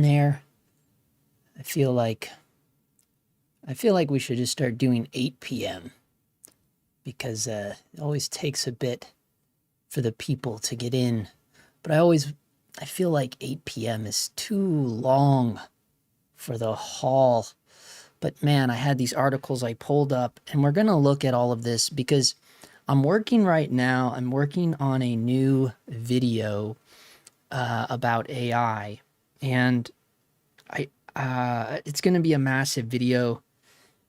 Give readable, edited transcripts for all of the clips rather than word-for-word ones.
there. I feel like we should just start doing 8 p.m. because it always takes a bit for the people to get in. But I feel like 8 p.m. is too long for the haul. But man, I had these articles I pulled up, and we're going to look at all of this because I'm working right now. I'm working on a new video about AI, and it's going to be a massive video.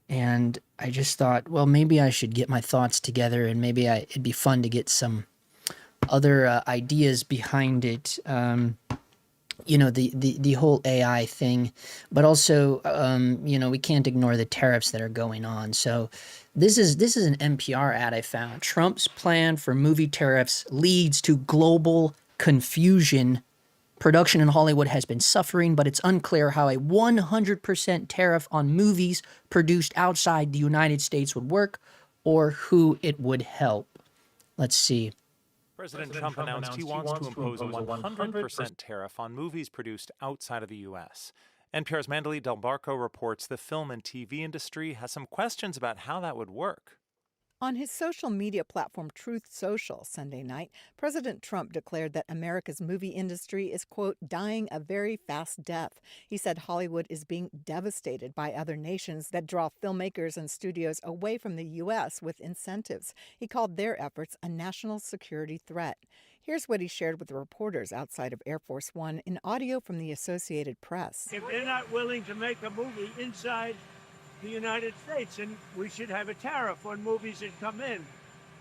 And I just thought, well, maybe I should get my thoughts together, and maybe it'd be fun to get some other ideas behind it. You know, the whole AI thing, but also, you know, we can't ignore the tariffs that are going on. So this is an NPR ad I found. Trump's plan for movie tariffs leads to global confusion. Production in Hollywood has been suffering, but it's unclear how a 100% tariff on movies produced outside the United States would work or who it would help. Let's see. President Trump announced he wants to impose a 100% tariff on movies produced outside of the U.S. NPR's Mandalee Del Barco reports the film and TV industry has some questions about how that would work. On his social media platform Truth Social Sunday night, President Trump declared that America's movie industry is, quote, dying a very fast death. He said Hollywood is being devastated by other nations that draw filmmakers and studios away from the U.S. with incentives. He called their efforts a national security threat. Here's what he shared with the reporters outside of Air Force One in audio from the Associated Press. If they're not willing to make a movie inside the United States, and we should have a tariff on movies that come in.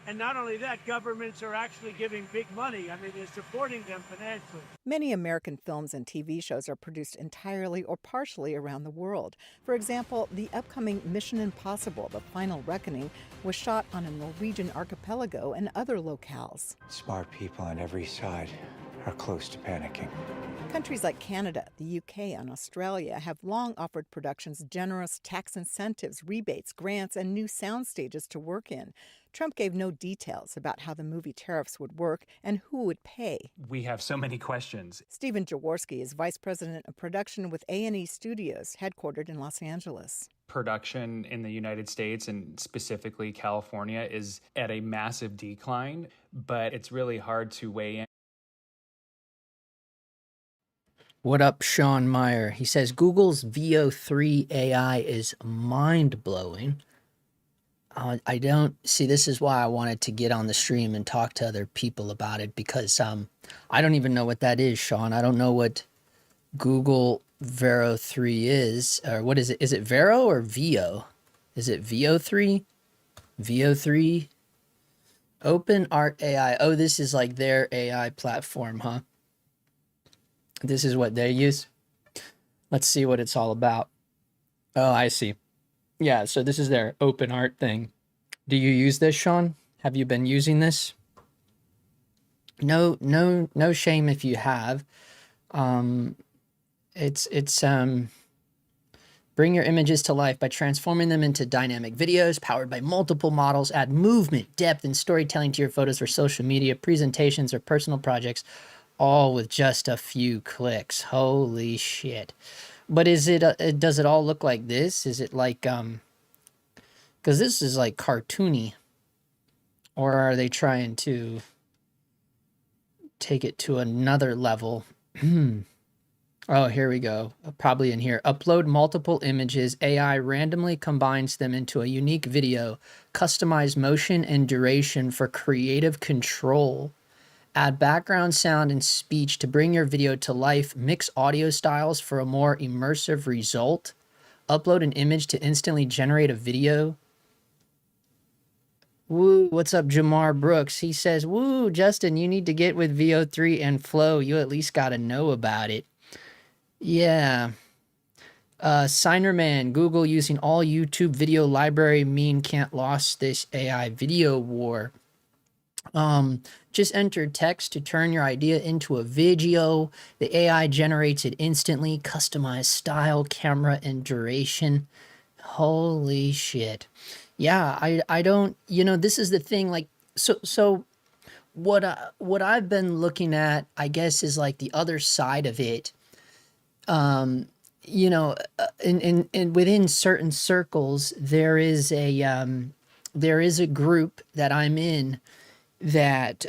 And not only that, governments are actually giving big money. I mean, they're supporting them financially. Many American films and TV shows are produced entirely or partially around the world. For example, the upcoming Mission Impossible: The Final Reckoning was shot on a Norwegian archipelago and other locales. Smart people on every side are close to panicking. Countries like Canada, the UK, and Australia have long offered productions generous tax incentives, rebates, grants, and new sound stages to work in. Trump gave no details about how the movie tariffs would work and who would pay. We have so many questions. Stephen Jaworski is vice president of production with A&E Studios, headquartered in Los Angeles. Production in the United States, and specifically California, is at a massive decline, but it's really hard to weigh in. What up, Sean Meyer? He says Google's VO3 AI is mind-blowing. I don't see. This is why I wanted to get on the stream and talk to other people about it, because I don't even know what that is, Sean. I don't know what Google Vero 3 is, or what is it? Is it Vero or VO? Is it VO3? VO3? Open Art AI. Oh, this is like their AI platform, huh? This is what they use. Let's see what it's all about. Oh, I see. Yeah, so this is their open art thing. Do you use this, Sean? Have you been using this? No shame if you have. It's bring your images to life by transforming them into dynamic videos powered by multiple models. Add movement, depth, and storytelling to your photos for social media, presentations, or personal projects, all with just a few clicks. Holy shit. But is it, does it all look like this? Is it like, because this is like cartoony, or are they trying to take it to another level? Oh, here we go. Probably in here. Upload multiple images. AI randomly combines them into a unique video. Customize motion and duration for creative control. Add background sound and speech to bring your video to life. Mix audio styles for a more immersive result. Upload an image to instantly generate a video. Woo, what's up, Jamar Brooks? He says, woo, Justin, you need to get with VO3 and Flow. You at least got to know about it. Yeah. Signerman, Google using all YouTube video library mean can't lost this AI video war. Just enter text to turn your idea into a video. The AI generates it instantly. Customized style, camera, and duration. Holy shit. Yeah, I don't, you know, this is the thing, like, so what I've been looking at, I guess, is like the other side of it. you know, in within certain circles, there is a group that I'm in that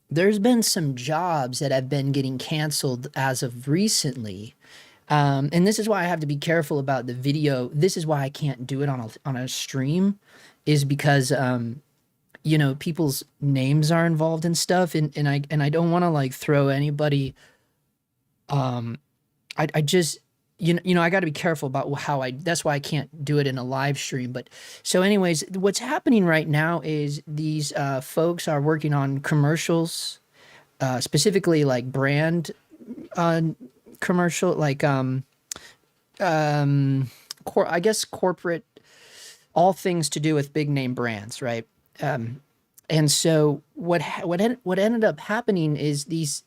there's been some jobs that have been getting canceled as of recently. And this is why I have to be careful about the video. This is why I can't do it on a stream, is because you know, people's names are involved and stuff, and I don't want to like throw anybody. I just you know I got to be careful about how I. That's why I can't do it in a live stream. But so, anyways, what's happening right now is these folks are working on commercials, specifically like brand commercial, like I guess corporate, all things to do with big name brands, right? And so what ended up happening is these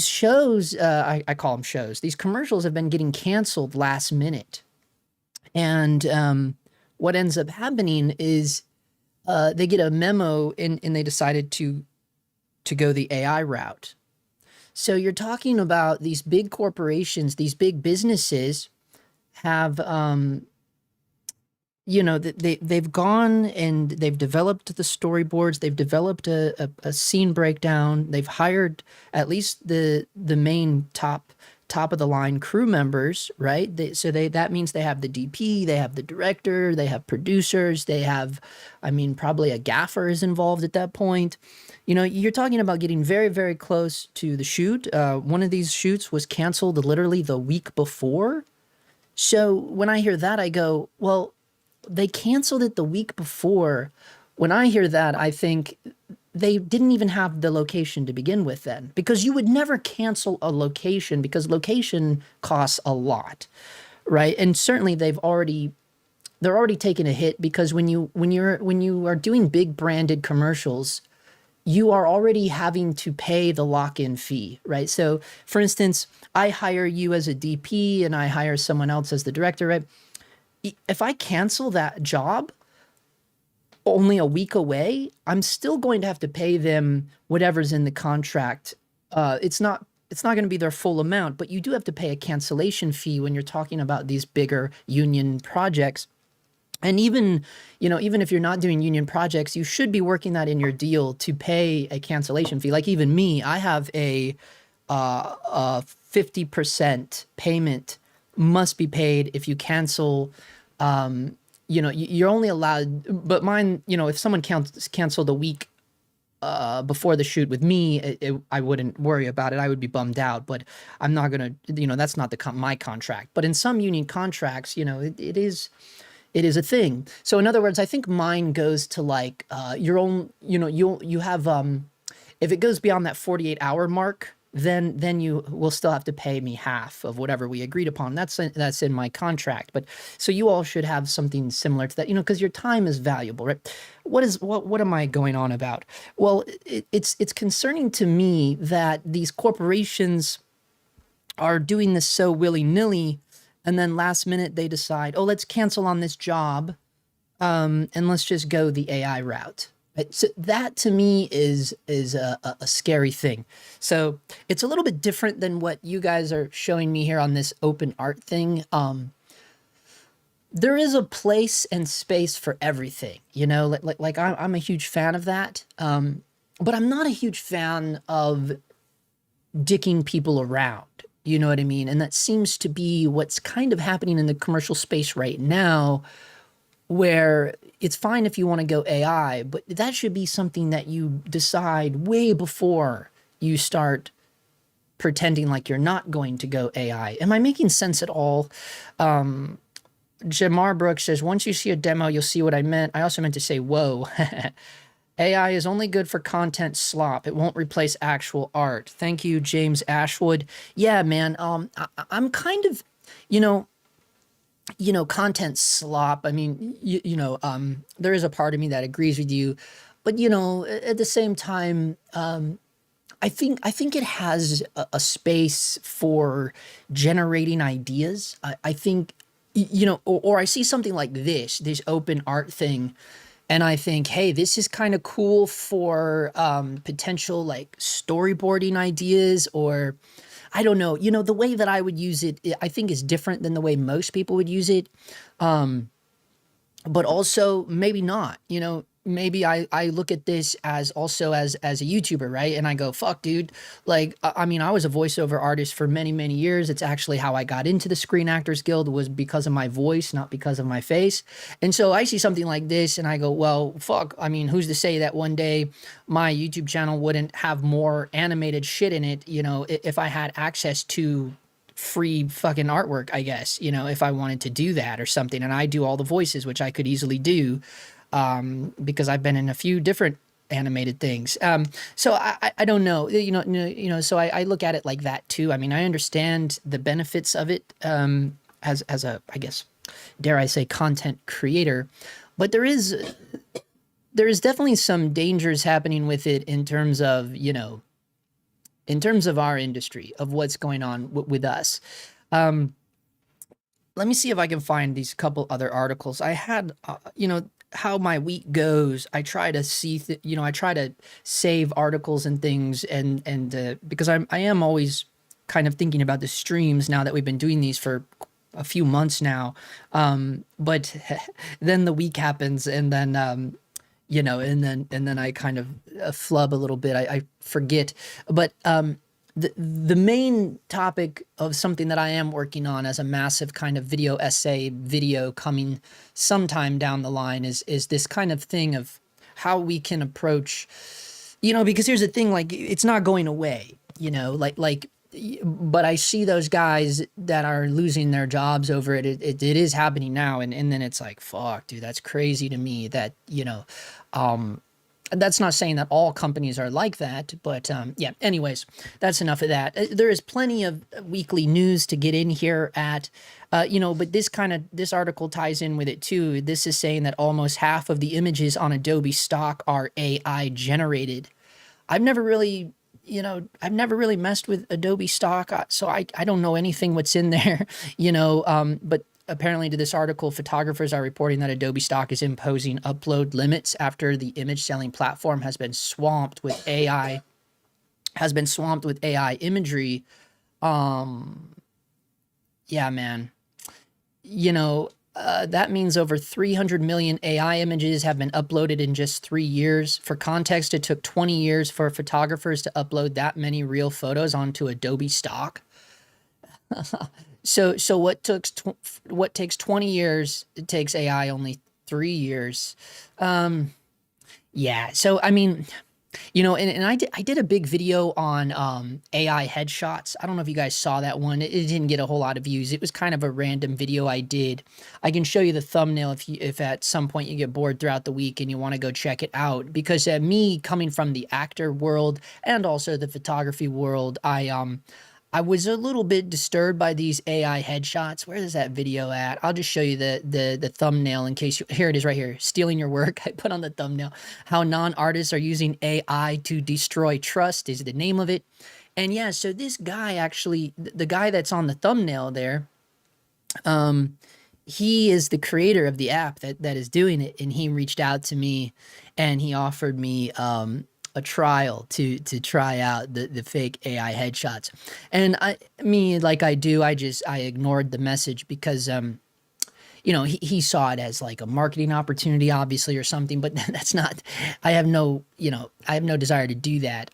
shows, I call them shows, these commercials have been getting canceled last minute. And what ends up happening is they get a memo and they decided to go the AI route. So you're talking about these big corporations, these big businesses have, you know, they've gone and they've developed the storyboards, they've developed a scene breakdown, they've hired at least the main top of the line crew members, right? That means they have the DP, they have the director, they have producers, they have, I mean, probably a gaffer is involved at that point. You know, you're talking about getting very, very close to the shoot. One of these shoots was canceled literally the week before. So when I hear that, I go, well, they canceled it the week before. When I hear that, I think they didn't even have the location to begin with then, because you would never cancel a location because location costs a lot, right? And certainly they're already taking a hit, because when you are doing big branded commercials, you are already having to pay the lock-in fee, right? So for instance, I hire you as a DP and I hire someone else as the director, right? If I cancel that job only a week away, I'm still going to have to pay them whatever's in the contract. It's not going to be their full amount, but you do have to pay a cancellation fee when you're talking about these bigger union projects. And even, you know, even if you're not doing union projects, you should be working that in your deal to pay a cancellation fee. Like even me, I have a 50% payment must be paid if you cancel. You know, you're only allowed, but mine, you know, if someone canceled a week before the shoot with me, I wouldn't worry about it. I would be bummed out, but I'm not gonna, you know, that's not my contract. But in some union contracts, you know, it is a thing. So in other words, I think mine goes to like your own, you know, you have if it goes beyond that 48-hour mark, then you will still have to pay me half of whatever we agreed upon. That's in my contract. But so you all should have something similar to that, you know, because your time is valuable, right? What am I going on about? Well, it's concerning to me that these corporations are doing this so willy-nilly, and then last minute they decide, oh, let's cancel on this job, and let's just go the AI route. So that to me is a scary thing. So it's a little bit different than what you guys are showing me here on this open art thing. There is a place and space for everything, you know, like I'm a huge fan of that. But I'm not a huge fan of dicking people around. You know what I mean? And that seems to be what's kind of happening in the commercial space right now, where it's fine if you want to go AI, but that should be something that you decide way before you start pretending like you're not going to go AI. Am I making sense at all? Jamar Brooks says, once you see a demo, you'll see what I meant. I also meant to say, whoa. AI is only good for content slop. It won't replace actual art. Thank you, James Ashwood. Yeah, man, I'm kind of, you know, content slop. I mean, there is a part of me that agrees with you, but you know, at the same time, I think it has a space for generating ideas. I think, you know, or I see something like this open art thing, and I think, hey, this is kind of cool for potential like storyboarding ideas, or I don't know, the way that I would use it, I think is different than the way most people would use it. But also maybe not, maybe I look at this as also as a YouTuber, right? And I go, fuck, dude. Like, I mean, I was a voiceover artist for many, many years. It's actually how I got into the Screen Actors Guild, was because of my voice, not because of my face. And so I see something like this and I go, well, fuck. I mean, who's to say that one day my YouTube channel wouldn't have more animated shit in it, if I had access to free fucking artwork, I guess, if I wanted to do that or something. And I do all the voices, which I could easily do, because I've been in a few different animated things. So I don't know, so I look at it like that too. I mean, I understand the benefits of it, as a, I guess, dare I say, content creator, but there is definitely some dangers happening with it in terms of, in terms of our industry, of what's going on with us. Let me see if I can find these couple other articles. I had, how my week goes. I try to see, I try to save articles and things, and because I am always kind of thinking about the streams now that we've been doing these for a few months now. But then the week happens, and then, and then I kind of flub a little bit. I forget, but the main topic of something that I am working on as a massive kind of video essay video coming sometime down the line is this kind of thing of how we can approach, because here's the thing, like, it's not going away, but I see those guys that are losing their jobs over it. It is happening now. And then it's like, fuck, dude, that's crazy to me that, that's not saying that all companies are like that, but yeah, anyways, that's enough of that. There is plenty of weekly news to get in here at, but this article ties in with it too. This is saying that almost half of the images on Adobe stock are AI generated. I've never really messed with Adobe stock, so I don't know anything what's in there, but apparently to this article, photographers are reporting that Adobe stock is imposing upload limits after the image selling platform has been swamped with AI imagery. Yeah, man, that means over 300 million AI images have been uploaded in just 3 years. For context, it took 20 years for photographers to upload that many real photos onto Adobe stock. So what takes 20 years, it takes AI only 3 years. Yeah. So, I mean, and I did a big video on AI headshots. I don't know if you guys saw that one. It didn't get a whole lot of views. It was kind of a random video I did. I can show you the thumbnail if at some point you get bored throughout the week and you want to go check it out. Because me coming from the actor world and also the photography world, I was a little bit disturbed by these AI headshots. Where is that video at? I'll just show you the thumbnail in case here it is right here. Stealing your work. I put on the thumbnail. How non-artists are using AI to destroy trust is the name of it. And yeah, so this guy actually, the guy that's on the thumbnail there, he is the creator of the app that is doing it. And he reached out to me and he offered me, a trial to try out the fake AI headshots. And I ignored the message because, he saw it as like a marketing opportunity, obviously, or something, but that's not, I have no desire to do that.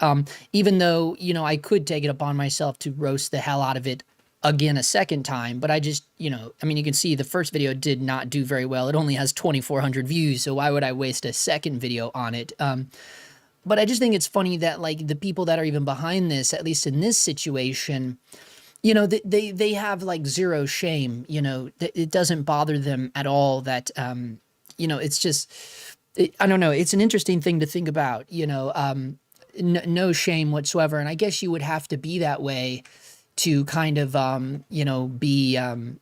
Even though, I could take it upon myself to roast the hell out of it again a second time, but I just, you can see the first video did not do very well. It only has 2,400 views. So why would I waste a second video on it? But I just think it's funny that, like, the people that are even behind this, at least in this situation, they have like zero shame. It doesn't bother them at all that, it's just, I don't know. It's an interesting thing to think about, no shame whatsoever. And I guess you would have to be that way to kind of, be a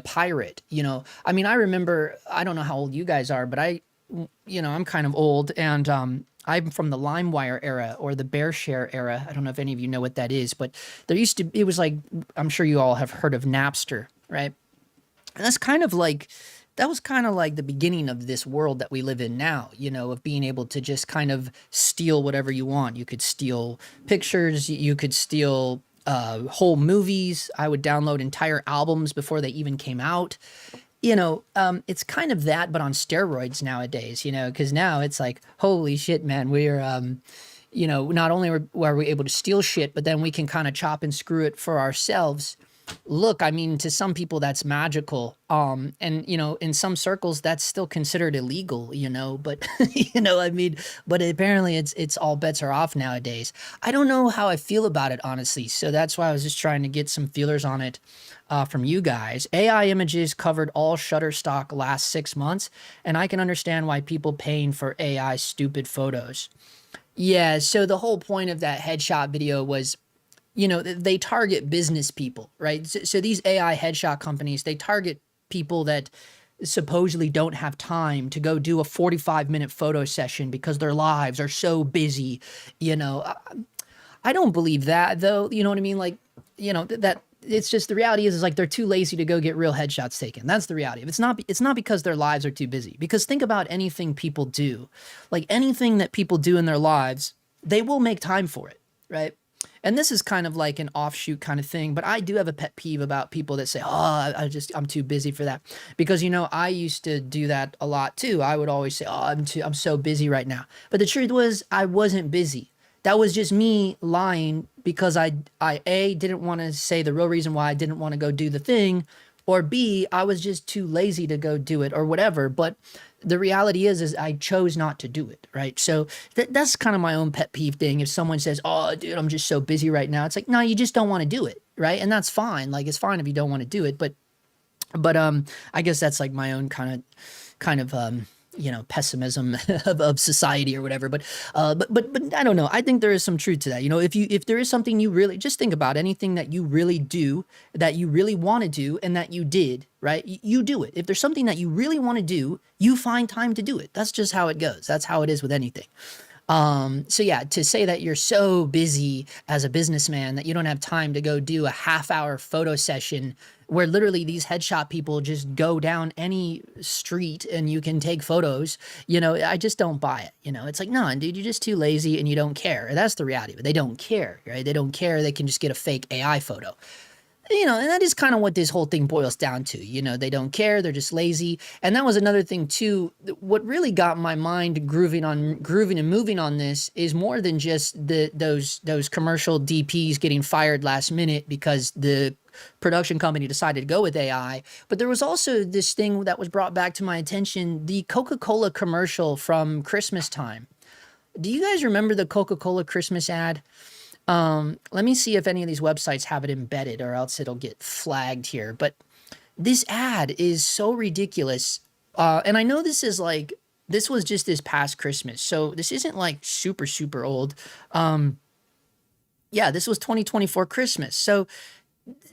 pirate, I remember, I don't know how old you guys are, but I'm kind of old, and, I'm from the LimeWire era or the BearShare era. I don't know if any of you know what that is, but it was like, I'm sure you all have heard of Napster, right? And that was kind of like the beginning of this world that we live in now, of being able to just kind of steal whatever you want. You could steal pictures, you could steal, whole movies. I would download entire albums before they even came out. It's kind of that, but on steroids nowadays, because now it's like, holy shit, man, we're, not only are we able to steal shit, but then we can kind of chop and screw it for ourselves. Look, I mean, to some people that's magical. And, in some circles that's still considered illegal, but, but apparently it's all bets are off nowadays. I don't know how I feel about it, honestly. So that's why I was just trying to get some feelers on it from you guys. AI images covered all Shutterstock last 6 months, and I can understand why people paying for AI stupid photos. Yeah, so the whole point of that headshot video was, they target business people, right? So these AI headshot companies, they target people that supposedly don't have time to go do a 45-minute photo session because their lives are so busy. I don't believe that, though. You know what I mean? Like, that it's just the reality is like they're too lazy to go get real headshots taken. That's the reality. It's not because their lives are too busy. Because think about anything people do, like anything that people do in their lives, they will make time for it, right? And this is kind of like an offshoot kind of thing, but I do have a pet peeve about people that say, oh, I'm too busy for that. Because, I used to do that a lot too. I would always say, oh, I'm so busy right now. But the truth was I wasn't busy. That was just me lying because I didn't want to say the real reason why I didn't want to go do the thing, or B, I was just too lazy to go do it or whatever. But the reality is I chose not to do it, right? So that's kind of my own pet peeve thing. If someone says, oh, dude, I'm just so busy right now, it's like, no, you just don't want to do it, right? And that's fine. Like, it's fine if you don't want to do it. But I guess that's like my own kind of pessimism of society or whatever. But I don't know. I think there is some truth to that. If there is something you really, just think about anything that you really do, that you really want to do, and that you did, right? You do it. If there's something that you really want to do, you find time to do it. That's just how it goes. That's how it is with anything. So yeah, to say that you're so busy as a businessman that you don't have time to go do a half-hour photo session where literally these headshot people just go down any street and you can take photos, I just don't buy it. It's like, no, dude, you're just too lazy and you don't care. That's the reality. But they don't care, right? They don't care. They can just get a fake AI photo. And that is kind of what this whole thing boils down to. They don't care. They're just lazy. And that was another thing too. What really got my mind grooving and moving on this is more than just those commercial DPs getting fired last minute because the production company decided to go with AI. But there was also this thing that was brought back to my attention, the Coca Cola commercial from Christmas time. Do you guys remember the Coca Cola Christmas ad? Let me see if any of these websites have it embedded or else it'll get flagged here. But this ad is so ridiculous. And I know this was just this past Christmas. So this isn't like super, super old. Yeah, this was 2024 Christmas. So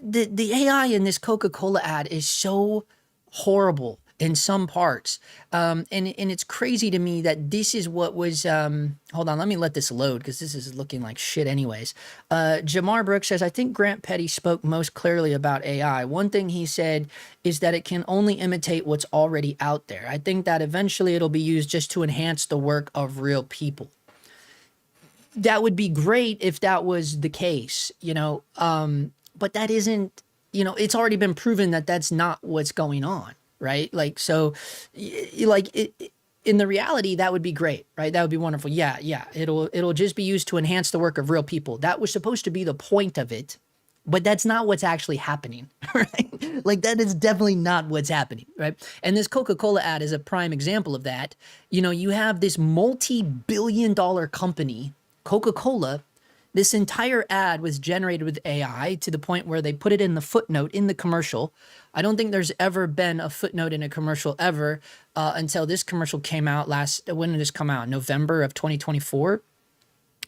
the AI in this Coca Cola ad is so horrible in some parts. And it's crazy to me that this is what was, hold on, let me let this load because this is looking like shit anyways. Jamar Brooks says, I think Grant Petty spoke most clearly about AI. One thing he said is that it can only imitate what's already out there. I think that eventually it'll be used just to enhance the work of real people. That would be great if that was the case, but that isn't, it's already been proven that that's not what's going on. Right? Like, so in the reality, that would be great, right? That would be wonderful. Yeah. It'll just be used to enhance the work of real people. That was supposed to be the point of it, but that's not what's actually happening, right? Like, that is definitely not what's happening, right? And this Coca-Cola ad is a prime example of that. You have this multi-billion-dollar company, Coca-Cola. This entire ad was generated with AI to the point where they put it in the footnote in the commercial. I don't think there's ever been a footnote in a commercial ever until this commercial came out when did this come out? November of 2024.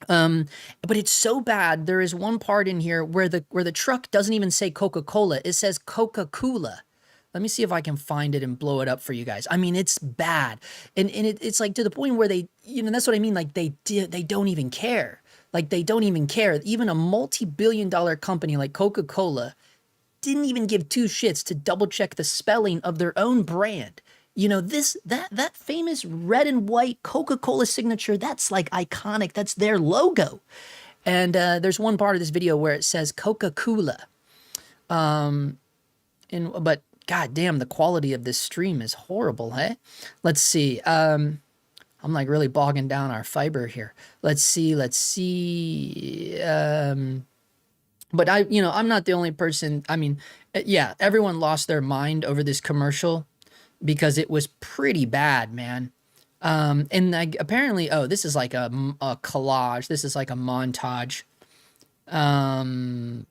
But it's so bad. There is one part in here where the truck doesn't even say Coca-Cola. It says Coca Cola. Let me see if I can find it and blow it up for you guys. I mean, it's bad. And it's like to the point where they, that's what I mean. Like they don't even care. Like they don't even care. Even a multi-billion-dollar company like Coca Cola didn't even give two shits to double check the spelling of their own brand. That famous red and white Coca-Cola signature, that's like iconic. That's their logo. And there's one part of this video where it says Coca Cola. But god damn, the quality of this stream is horrible, hey? Let's see. I'm like really bogging down our fiber here. Let's see. But I'm not the only person. I mean, yeah, everyone lost their mind over this commercial because it was pretty bad, man. And apparently, oh, this is like a collage. This is like a montage. Damn,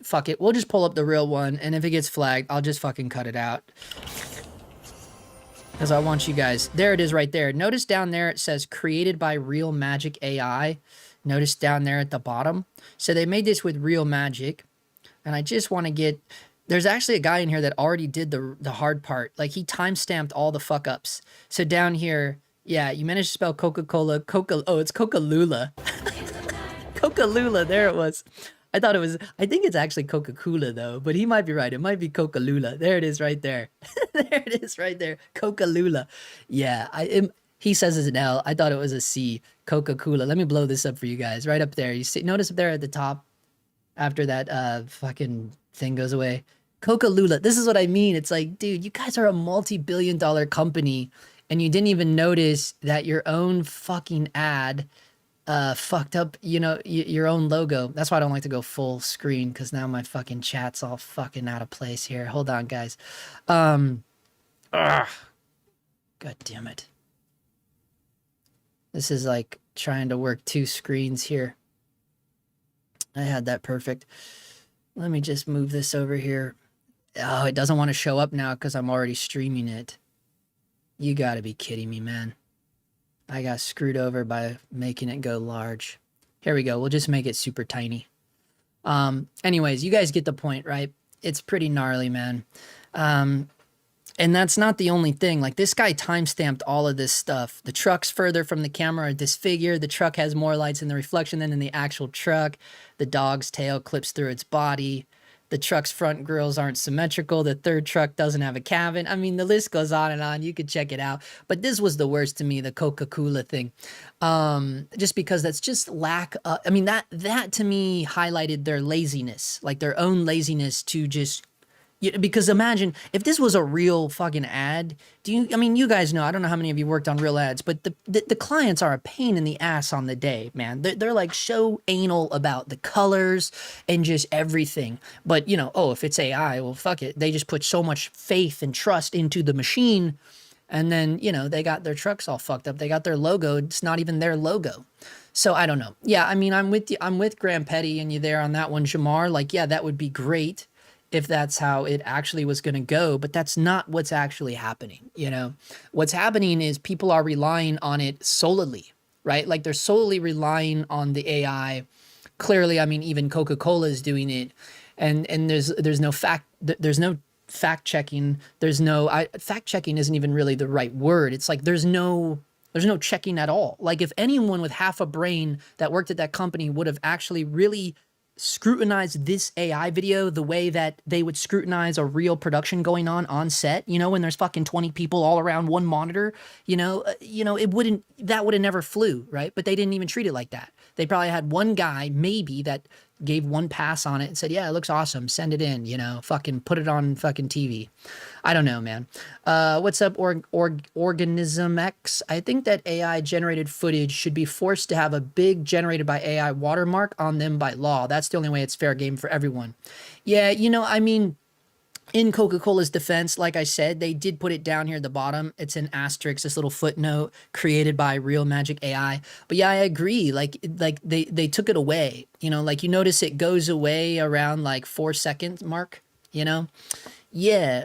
fuck it. We'll just pull up the real one, and if it gets flagged, I'll just fucking cut it out. Because I want you guys... There it is right there. Notice down there it says created by Real Magic AI. Notice down there at the bottom. So they made this with Real Magic. And I just want to get... There's actually a guy in here that already did the hard part. Like, he timestamped all the fuck-ups. So down here, yeah, you managed to spell Coca-Cola. Oh, it's Coca-Lula. Coca-Lula, there it was. I thought it was... I think it's actually Coca-Cola, though. But he might be right. It might be Coca-Lula. There it is right there. There it is right there. Coca-Lula. Yeah, he says it's an L. I thought it was a C. Coca-Cola. Let me blow this up for you guys. Right up there. You see? Notice up there at the top, after that fucking thing goes away. Coca-Lula. This is what I mean. It's like, dude, you guys are a multi-billion-dollar company, and you didn't even notice that your own fucking ad fucked up, your own logo. That's why I don't like to go full screen, because now my fucking chat's all fucking out of place here. Hold on, guys. God damn it. This is like trying to work two screens here. I had that perfect. Let me just move this over here. Oh, it doesn't want to show up now because I'm already streaming it. You gotta be kidding me, man. I got screwed over by making it go large. Here we go. We'll just make it super tiny. Anyways, you guys get the point, right? It's pretty gnarly, man. And that's not the only thing. Like, this guy timestamped all of this stuff. The truck's further from the camera are disfigured. The truck has more lights in the reflection than in the actual truck. The dog's tail clips through its body. The truck's front grills aren't symmetrical. The third truck doesn't have a cabin. I mean, the list goes on and on. You could check it out. But this was the worst to me, the Coca Cola thing. Just because that's just lack of... I mean, that to me highlighted their laziness. Like, their own laziness to just... Because imagine if this was a real fucking ad. I mean, you guys know, I don't know how many of you worked on real ads, but the clients are a pain in the ass on the day, man. They're like so anal about the colors and just everything. But, oh, if it's AI, well, fuck it. They just put so much faith and trust into the machine. And then, they got their trucks all fucked up. They got their logo. It's not even their logo. So I don't know. Yeah, I mean, I'm with you. I'm with Graham Petty and you there on that one, Jamar. Like, yeah, that would be great if that's how it actually was going to go, but that's not what's actually happening. What's happening is people are relying on it solely, right? Like, they're solely relying on the AI. Clearly, I mean, even Coca Cola is doing it, and there's no fact checking. Fact checking isn't even really the right word. It's like there's no checking at all. Like, if anyone with half a brain that worked at that company would have actually really scrutinize this AI video the way that they would scrutinize a real production going on set, when there's fucking 20 people all around one monitor, that would have never flew, right? But they didn't even treat it like that. They probably had one guy maybe that gave one pass on it and said, yeah, it looks awesome. Send it in, fucking put it on fucking TV. I don't know, man. What's up, Organism X? I think that AI generated footage should be forced to have a big generated by AI watermark on them by law. That's the only way it's fair game for everyone. Yeah, I mean, in Coca-Cola's defense, like I said, they did put it down here at the bottom. It's an asterisk, this little footnote created by Real Magic AI. But yeah, I agree. Like they took it away. Like, you notice it goes away around like 4 seconds mark. Yeah.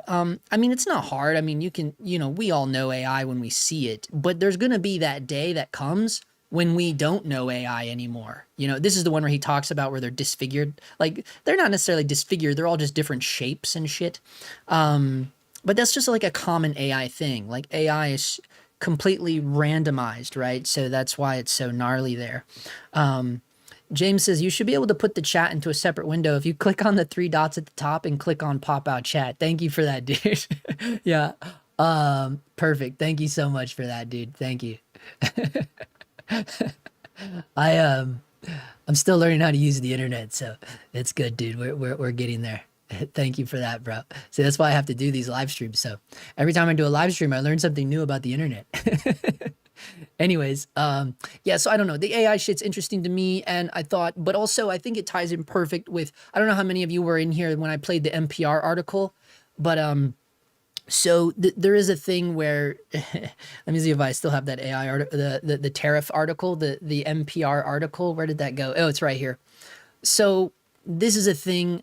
I mean, it's not hard. I mean, you can. We all know AI when we see it, but there's gonna be that day that comes when we don't know AI anymore. This is the one where he talks about where they're disfigured. Like, they're not necessarily disfigured. They're all just different shapes and shit. But that's just like a common AI thing. Like, AI is completely randomized, right? So that's why it's so gnarly there. James says, you should be able to put the chat into a separate window if you click on the 3 dots at the top and click on pop out chat. Thank you for that, dude. Yeah. Perfect. Thank you so much for that, dude. Thank you. I'm still learning how to use the internet, so it's good, dude. We're getting there. Thank you for that, bro. See, that's why I have to do these live streams. So every time I do a live stream, I learn something new about the internet. Anyways, yeah, so I don't know. The AI shit's interesting to me, and I thought, but also I think it ties in perfect with, I don't know how many of you were in here when I played the NPR article, but so there is a thing where, let me see if I still have that AI article, the tariff article, the NPR article. Where did that go? Oh, it's right here. So this is a thing.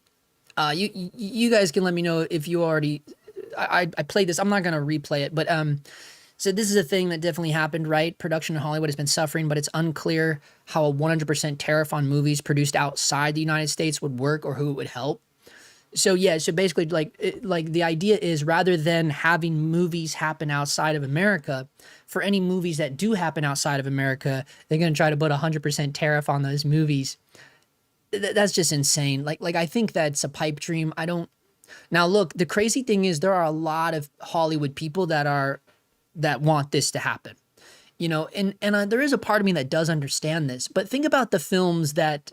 You guys can let me know if you already. I played this. I'm not gonna replay it, but so this is a thing that definitely happened, right? Production in Hollywood has been suffering, but it's unclear how a 100% tariff on movies produced outside the United States would work or who it would help. So yeah, so basically, like the idea is, rather than having movies happen outside of America, for any movies that do happen outside of America, they're gonna try to put 100% tariff on those movies. That's just insane. Like I think that's a pipe dream. I don't. Now look, the crazy thing is there are a lot of Hollywood people that want this to happen, you know, and there is a part of me that does understand this. But think about the films that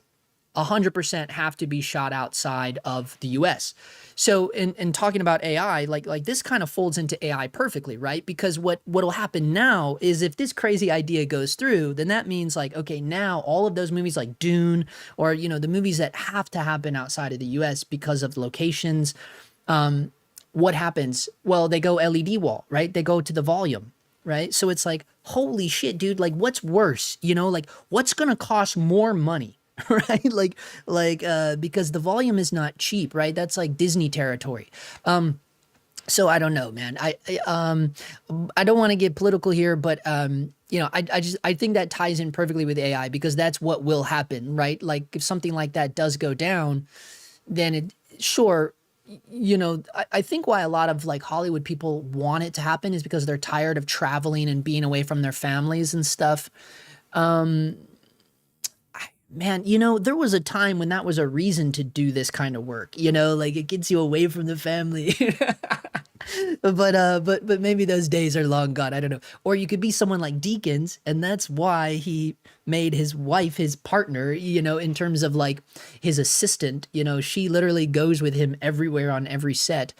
100% have to be shot outside of the US. So in talking about AI, like this kind of folds into AI perfectly, right? Because what'll happen now is if this crazy idea goes through, then that means like, okay, now all of those movies like Dune, or, you know, the movies that have to happen outside of the US because of locations, what happens? Well, they go LED wall, right? They go to the volume, right? So it's like, holy shit, dude, like what's worse? You know, like what's gonna cost more money? Right? Because the volume is not cheap, right? That's like Disney territory. So I don't know, man. I don't want to get political here, but you know, I think that ties in perfectly with AI, because that's what will happen, right? Like if something like that does go down, then sure, you know, I think why a lot of like Hollywood people want it to happen is because they're tired of traveling and being away from their families and stuff. Man, you know, there was a time when that was a reason to do this kind of work, you know, like it gets you away from the family. But maybe those days are long gone. I don't know. Or you could be someone like Deakins, and that's why he made his wife his partner, you know, in terms of like his assistant. You know, she literally goes with him everywhere on every set.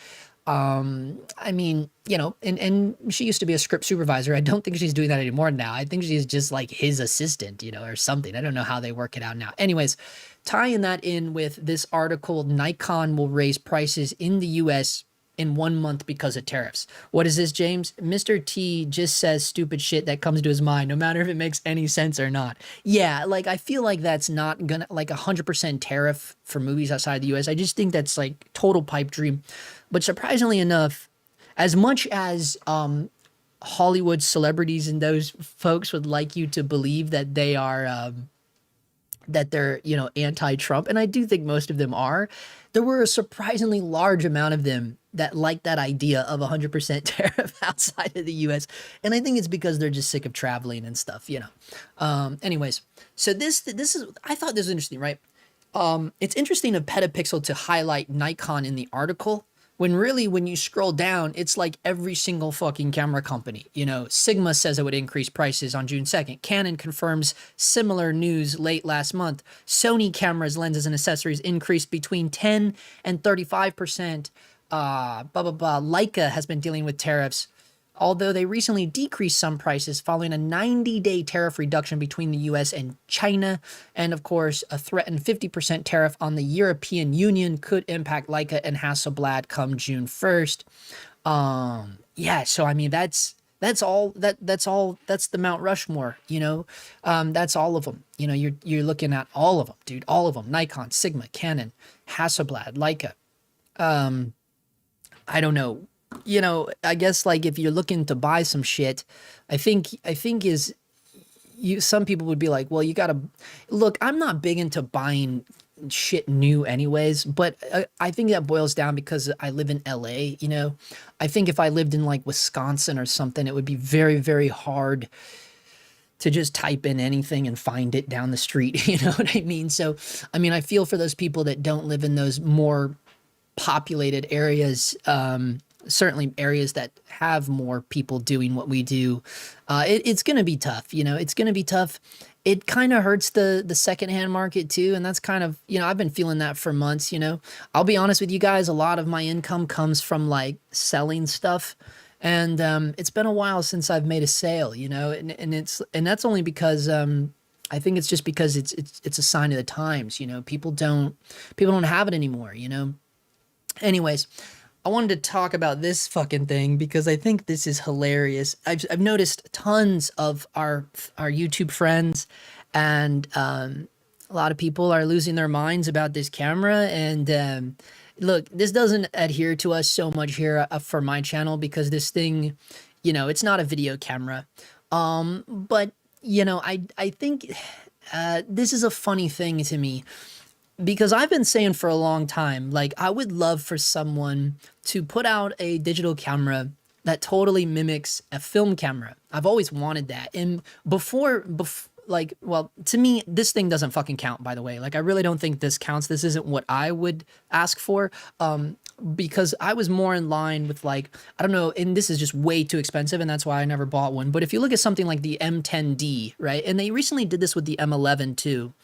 I mean, you know, and she used to be a script supervisor. I don't think she's doing that anymore now. I think she's just like his assistant, you know, or something. I don't know how they work it out now. Anyways, tying that in with this article, Nikon will raise prices in the US in 1 month because of tariffs. What is this, James? Mr. T just says stupid shit that comes to his mind, no matter if it makes any sense or not. Yeah, like I feel like that's not gonna, like 100% tariff for movies outside the US. I just think that's like total pipe dream. But surprisingly enough, as much as Hollywood celebrities and those folks would like you to believe that they are that they're, you know, anti-Trump, and I do think most of them are, there were a surprisingly large amount of them that like that idea of 100% tariff outside of the US. And I think it's because they're just sick of traveling and stuff, you know. Anyways, so this is, I thought this was interesting, right? It's interesting of Petapixel to highlight Nikon in the article, when really, when you scroll down, it's like every single fucking camera company. You know, Sigma says it would increase prices on June 2nd. Canon confirms similar news late last month. Sony cameras, lenses, and accessories increased between 10 and 35%. Blah, blah, blah. Leica has been dealing with tariffs, although they recently decreased some prices following a 90-day tariff reduction between the US and China. And of course, a threatened 50% tariff on the European Union could impact Leica and Hasselblad come June 1st. Yeah, so I mean, that's all that's the Mount Rushmore, you know. That's all of them. You know, you're looking at all of them, dude, all of them. Nikon, Sigma, Canon, Hasselblad, Leica. I don't know. You know, I guess like if you're looking to buy some shit, I think is you, some people would be like, well, you gotta look, I'm not big into buying shit new anyways, but I think that boils down because I live in LA, you know. I think if I lived in like Wisconsin or something, it would be very, very hard to just type in anything and find it down the street, you know what I mean? So, I mean, I feel for those people that don't live in those more populated areas, certainly areas that have more people doing what we do. It's going to be tough, you know, it's going to be tough. it kind of hurts the secondhand market too. And that's kind of, you know, I've been feeling that for months, you know. I'll be honest with you guys, a lot of my income comes from like selling stuff. And it's been a while since I've made a sale, you know, and that's only because I think it's just because it's a sign of the times, you know. People don't have it anymore, you know. Anyways, I wanted to talk about this fucking thing because I think this is hilarious. I've noticed tons of our YouTube friends and a lot of people are losing their minds about this camera. And look, this doesn't adhere to us so much here for my channel because this thing, you know, it's not a video camera. But you know, I think this is a funny thing to me. Because I've been saying for a long time, like, I would love for someone to put out a digital camera that totally mimics a film camera. I've always wanted that. And like, well, to me, this thing doesn't fucking count, by the way. Like, I really don't think this counts. This isn't what I would ask for. Because I was more in line with, like, I don't know, and this is just way too expensive, and that's why I never bought one. But if you look at something like the M10-D, right? And they recently did this with the M11 too.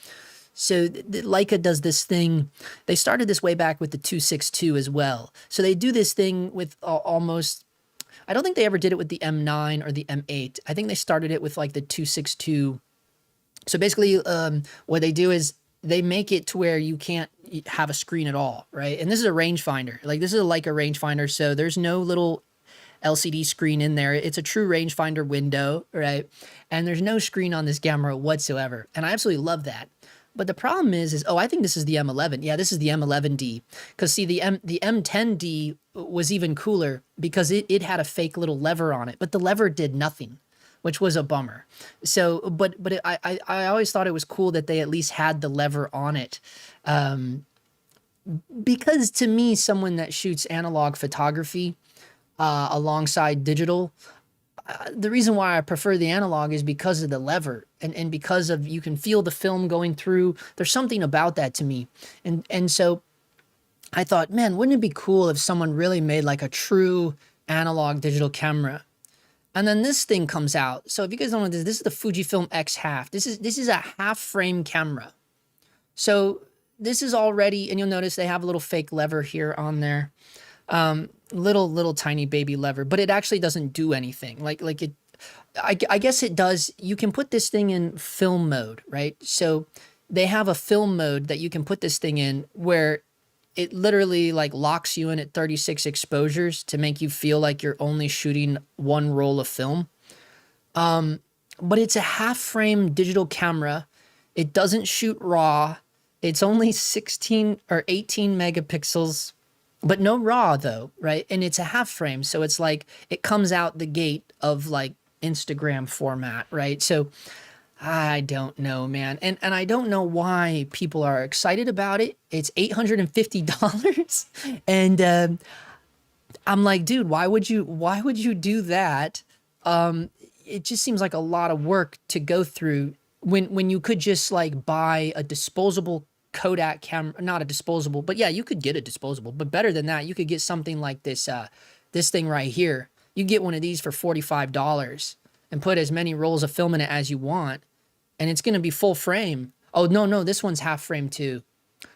So Leica does this thing. They started this way back with the 2.62 as well. So they do this thing with almost, I don't think they ever did it with the M9 or the M8. I think they started it with like the 2.62. So basically what they do is they make it to where you can't have a screen at all, right? And this is a rangefinder. Like, this is a Leica rangefinder, so there's no little LCD screen in there. It's a true rangefinder window, right? And there's no screen on this camera whatsoever. And I absolutely love that. But the problem is, oh, I think this is the M11. Yeah, this is the M11-D. Because see, the M10-D was even cooler because it had a fake little lever on it, but the lever did nothing, which was a bummer. So, I always thought it was cool that they at least had the lever on it. Because to me, someone that shoots analog photography alongside digital, the reason why I prefer the analog is because of the lever and because of, you can feel the film going through. There's something about that to me. And so I thought, man, wouldn't it be cool if someone really made like a true analog digital camera? And then this thing comes out. So if you guys don't know this is the FujiFilm X half. This is a half frame camera. So this is already, and you'll notice they have a little fake lever here on there. Little tiny baby lever, but it actually doesn't do anything. I guess it does. You can put this thing in film mode, right? So they have a film mode that you can put this thing in where it literally like locks you in at 36 exposures to make you feel like you're only shooting one roll of film. But it's a half frame digital camera. It doesn't shoot RAW. It's only 16 or 18 megapixels. But no RAW though, right? And it's a half frame, so it's like it comes out the gate of like Instagram format, right? So I don't know, man. And I don't know why people are excited about it. It's $850. And I'm like, dude, why would you do that? It just seems like a lot of work to go through when you could just like buy a disposable Kodak camera, not a disposable, but yeah, you could get a disposable, but better than that, you could get something like this, this thing right here. You get one of these for $45 and put as many rolls of film in it as you want. And it's going to be full frame. Oh, no, this one's half frame too.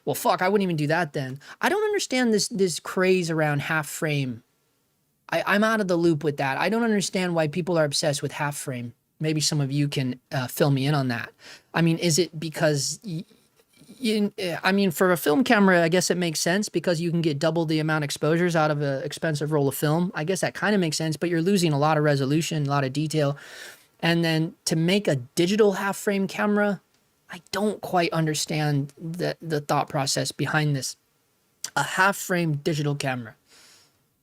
Well, fuck, I wouldn't even do that then. I don't understand this craze around half frame. I'm out of the loop with that. I don't understand why people are obsessed with half frame. Maybe some of you can fill me in on that. I mean, is it because I mean, for a film camera, I guess it makes sense because you can get double the amount of exposures out of an expensive roll of film. I guess that kind of makes sense, but you're losing a lot of resolution, a lot of detail. And then to make a digital half frame camera, I don't quite understand the thought process behind this. A half frame digital camera.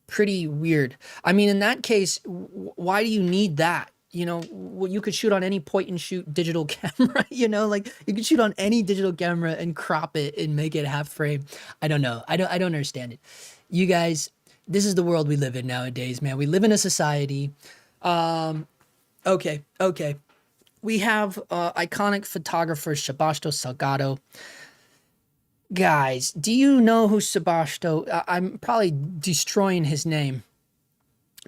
Pretty weird. I mean, in that case, why do you need that? You know, you could shoot on any point and shoot digital camera, you know, like you could shoot on any digital camera and crop it and make it half frame. I don't know. I don't understand it. You guys, this is the world we live in nowadays, man. We live in a society. Okay. We have iconic photographer Sebastião Salgado. Guys, do you know who Sebastião? I'm probably destroying his name.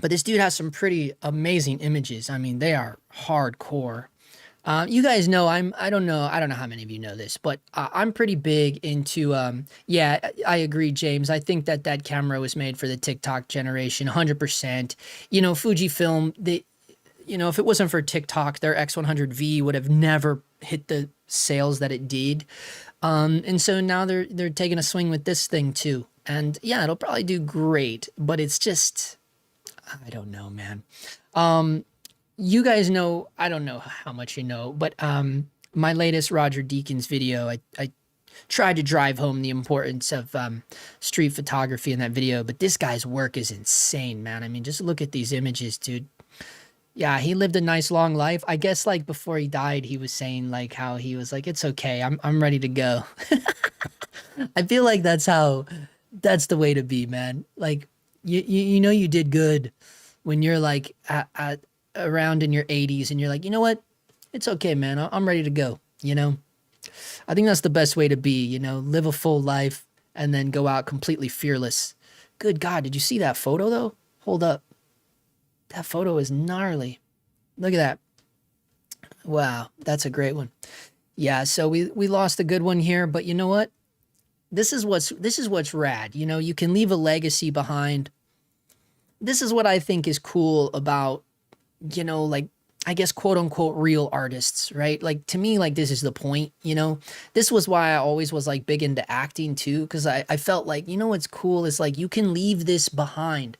But this dude has some pretty amazing images. I mean, they are hardcore. You guys know I don't know how many of you know this, but I'm pretty big into yeah, I agree, James. I think that camera was made for the TikTok generation, 100%. You know, Fujifilm, if it wasn't for TikTok, their X100V would have never hit the sales that it did. And so now they're taking a swing with this thing too. And yeah, it'll probably do great, but it's just, I don't know, man. You guys know, I don't know how much you know, but my latest Roger Deakins video, I tried to drive home the importance of street photography in that video, but this guy's work is insane, man. I mean, just look at these images, dude. Yeah, he lived a nice long life. I guess like before he died, he was saying like how he was like, it's okay, I'm ready to go. I feel like that's the way to be, man. Like you know you did good when you're like at around in your 80s and you're like, you know what? It's okay, man. I'm ready to go, you know? I think that's the best way to be, you know, live a full life and then go out completely fearless. Good God, did you see that photo though? Hold up. That photo is gnarly. Look at that. Wow, that's a great one. Yeah, so we lost a good one here, but you know what? This is what's rad. You know, you can leave a legacy behind. This is what I think is cool about, you know, like, I guess, quote unquote, real artists, right? Like, to me, like, this is the point, you know? This was why I always was, like, big into acting, too, because I felt like, you know what's cool is, like, you can leave this behind.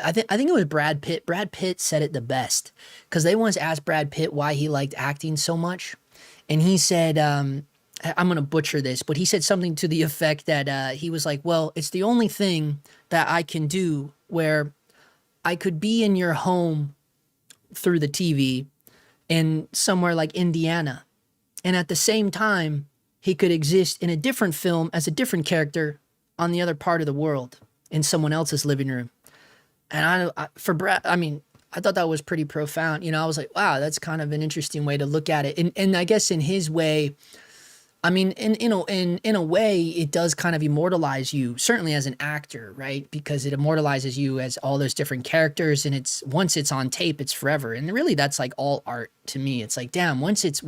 I think it was Brad Pitt. Brad Pitt said it the best, because they once asked Brad Pitt why he liked acting so much, and he said, I'm going to butcher this, but he said something to the effect that he was like, well, it's the only thing that I can do where I could be in your home through the TV in somewhere like Indiana, and at the same time he could exist in a different film as a different character on the other part of the world in someone else's living room. And for Brad, I mean, I thought that was pretty profound. You know, I was like, wow, that's kind of an interesting way to look at it. And I guess in his way, I mean, in a way, it does kind of immortalize you, certainly as an actor, right? Because it immortalizes you as all those different characters, and once it's on tape, it's forever. And really, that's like all art to me. It's like, damn, once it's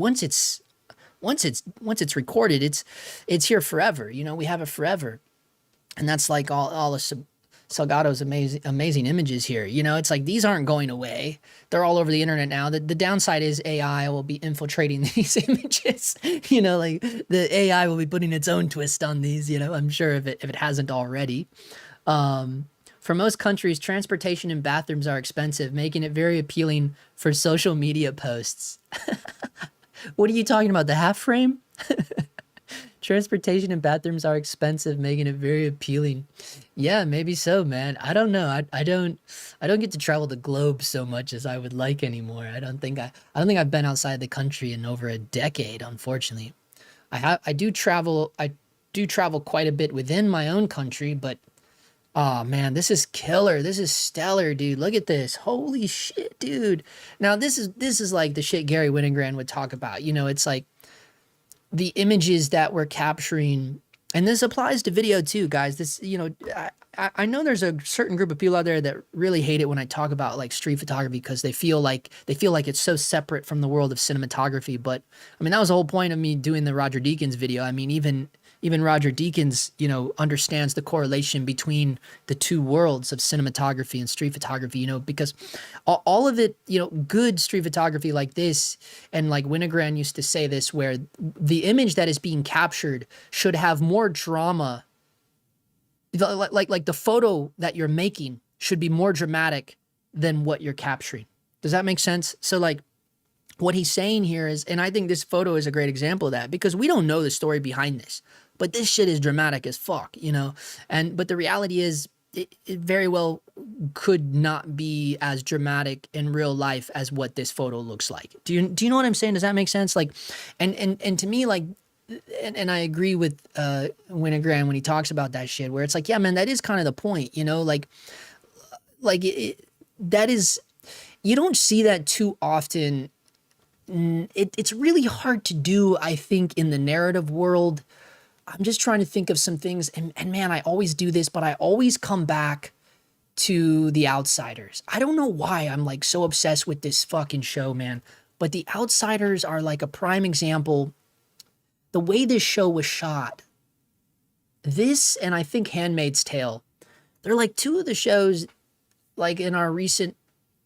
recorded, it's here forever. You know, we have it forever, and that's like all the Salgado's amazing images here. You know, it's like these aren't going away. They're all over the internet now. The downside is AI will be infiltrating these images. You know, like the AI will be putting its own twist on these, you know, I'm sure if it hasn't already. For most countries, transportation and bathrooms are expensive, making it very appealing for social media posts. What are you talking about? The half frame? Transportation and bathrooms are expensive, making it very appealing. Yeah, maybe so, man. I don't know. I don't get to travel the globe so much as I would like anymore. I don't think I've been outside the country in over a decade, unfortunately. I do travel quite a bit within my own country, but oh man, this is killer. This is stellar, dude. Look at this. Holy shit, dude. Now this is like the shit Gary Winogrand would talk about. You know, it's like the images that we're capturing, and this applies to video too, guys. This, you know, I know there's a certain group of people out there that really hate it when I talk about like street photography because they feel like it's so separate from the world of cinematography. But I mean, that was the whole point of me doing the Roger Deakins video. I mean, even Roger Deakins, you know, understands the correlation between the two worlds of cinematography and street photography, you know, because all of it, you know, good street photography like this, and like Winogrand used to say this, where the image that is being captured should have more drama. Like the photo that you're making should be more dramatic than what you're capturing. Does that make sense? So like, what he's saying here is, and I think this photo is a great example of that, because we don't know the story behind this, but this shit is dramatic as fuck, you know? But the reality is it very well could not be as dramatic in real life as what this photo looks like. Do you know what I'm saying? Does that make sense? Like, and to me, like, and I agree with Winogrand when he talks about that shit, where it's like, yeah, man, that is kind of the point, you know? Like that is, you don't see that too often. It's really hard to do, I think, in the narrative world. I'm just trying to think of some things, and man, I always do this, but I always come back to The Outsiders. I don't know why I'm like so obsessed with this fucking show, man. but The Outsiders are like a prime example. The way this show was shot, this and I think Handmaid's Tale, they're like two of the shows like in our recent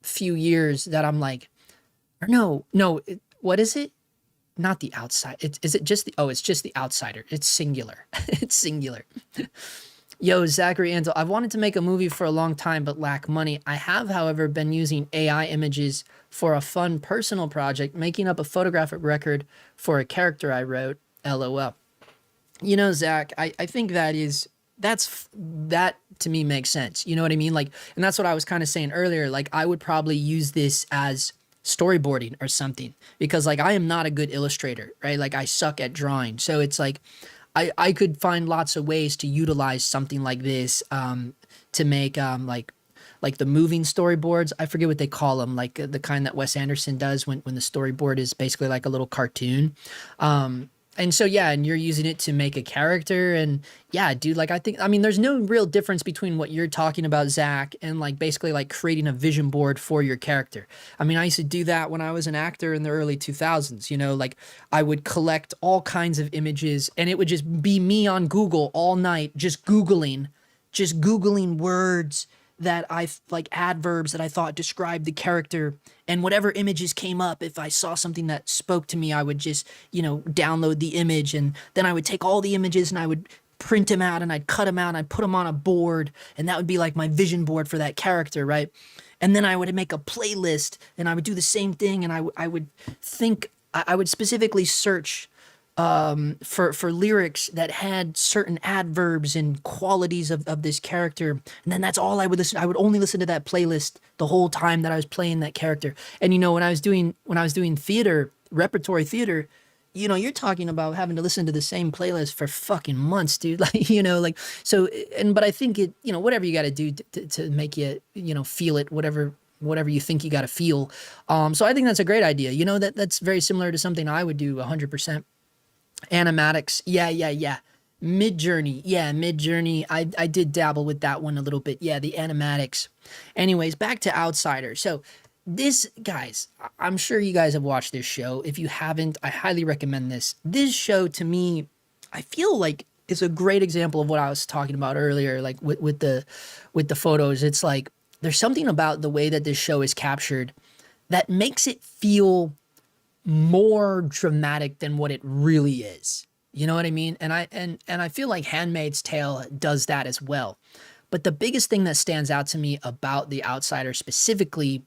few years that I'm like, or what is it? Not The Outside. Is it just it's just The Outsider. It's singular. It's singular. Yo, Zachary Ansel, I've wanted to make a movie for a long time but lack money. I have, however, been using AI images for a fun personal project, making up a photographic record for a character I wrote, LOL. You know, Zach, I think that to me makes sense. You know what I mean? Like, and that's what I was kind of saying earlier. Like, I would probably use this as storyboarding or something because like I am not a good illustrator, right? Like I suck at drawing. So it's like I could find lots of ways to utilize something like this to make like the moving storyboards. I forget what they call them, like the kind that Wes Anderson does when the storyboard is basically like a little cartoon. And so, yeah, and you're using it to make a character. And yeah, dude, like I mean, there's no real difference between what you're talking about, Zach, and like basically like creating a vision board for your character. I mean, I used to do that when I was an actor in the early 2000s, you know, like I would collect all kinds of images and it would just be me on Google all night, just Googling words that I like adverbs that I thought described the character, and whatever images came up, if I saw something that spoke to me, I would just, you know, download the image, and then I would take all the images and I would print them out and I'd cut them out and I'd put them on a board, and that would be like my vision board for that character, right? And then I would make a playlist and I would do the same thing, and I would specifically search for lyrics that had certain adverbs and qualities of this character. And then that's all I would listen. I would only listen to that playlist the whole time that I was playing that character. And, you know, when I was doing theater, repertory theater, you know, you're talking about having to listen to the same playlist for fucking months, dude. Like, you know, like, so, but I think it, you know, whatever you got to do to make you, you know, feel it, whatever you think you got to feel. So I think that's a great idea. You know, that's very similar to something I would do 100%. Animatics, yeah. Mid-Journey. I did dabble with that one a little bit. Yeah, the animatics. Anyways, back to Outsider. So this, guys, I'm sure you guys have watched this show. If you haven't, I highly recommend this. This show, to me, I feel like is a great example of what I was talking about earlier, like with the photos. It's like there's something about the way that this show is captured that makes it feel more dramatic than what it really is. You know what I mean? And I feel like Handmaid's Tale does that as well. But the biggest thing that stands out to me about The Outsider specifically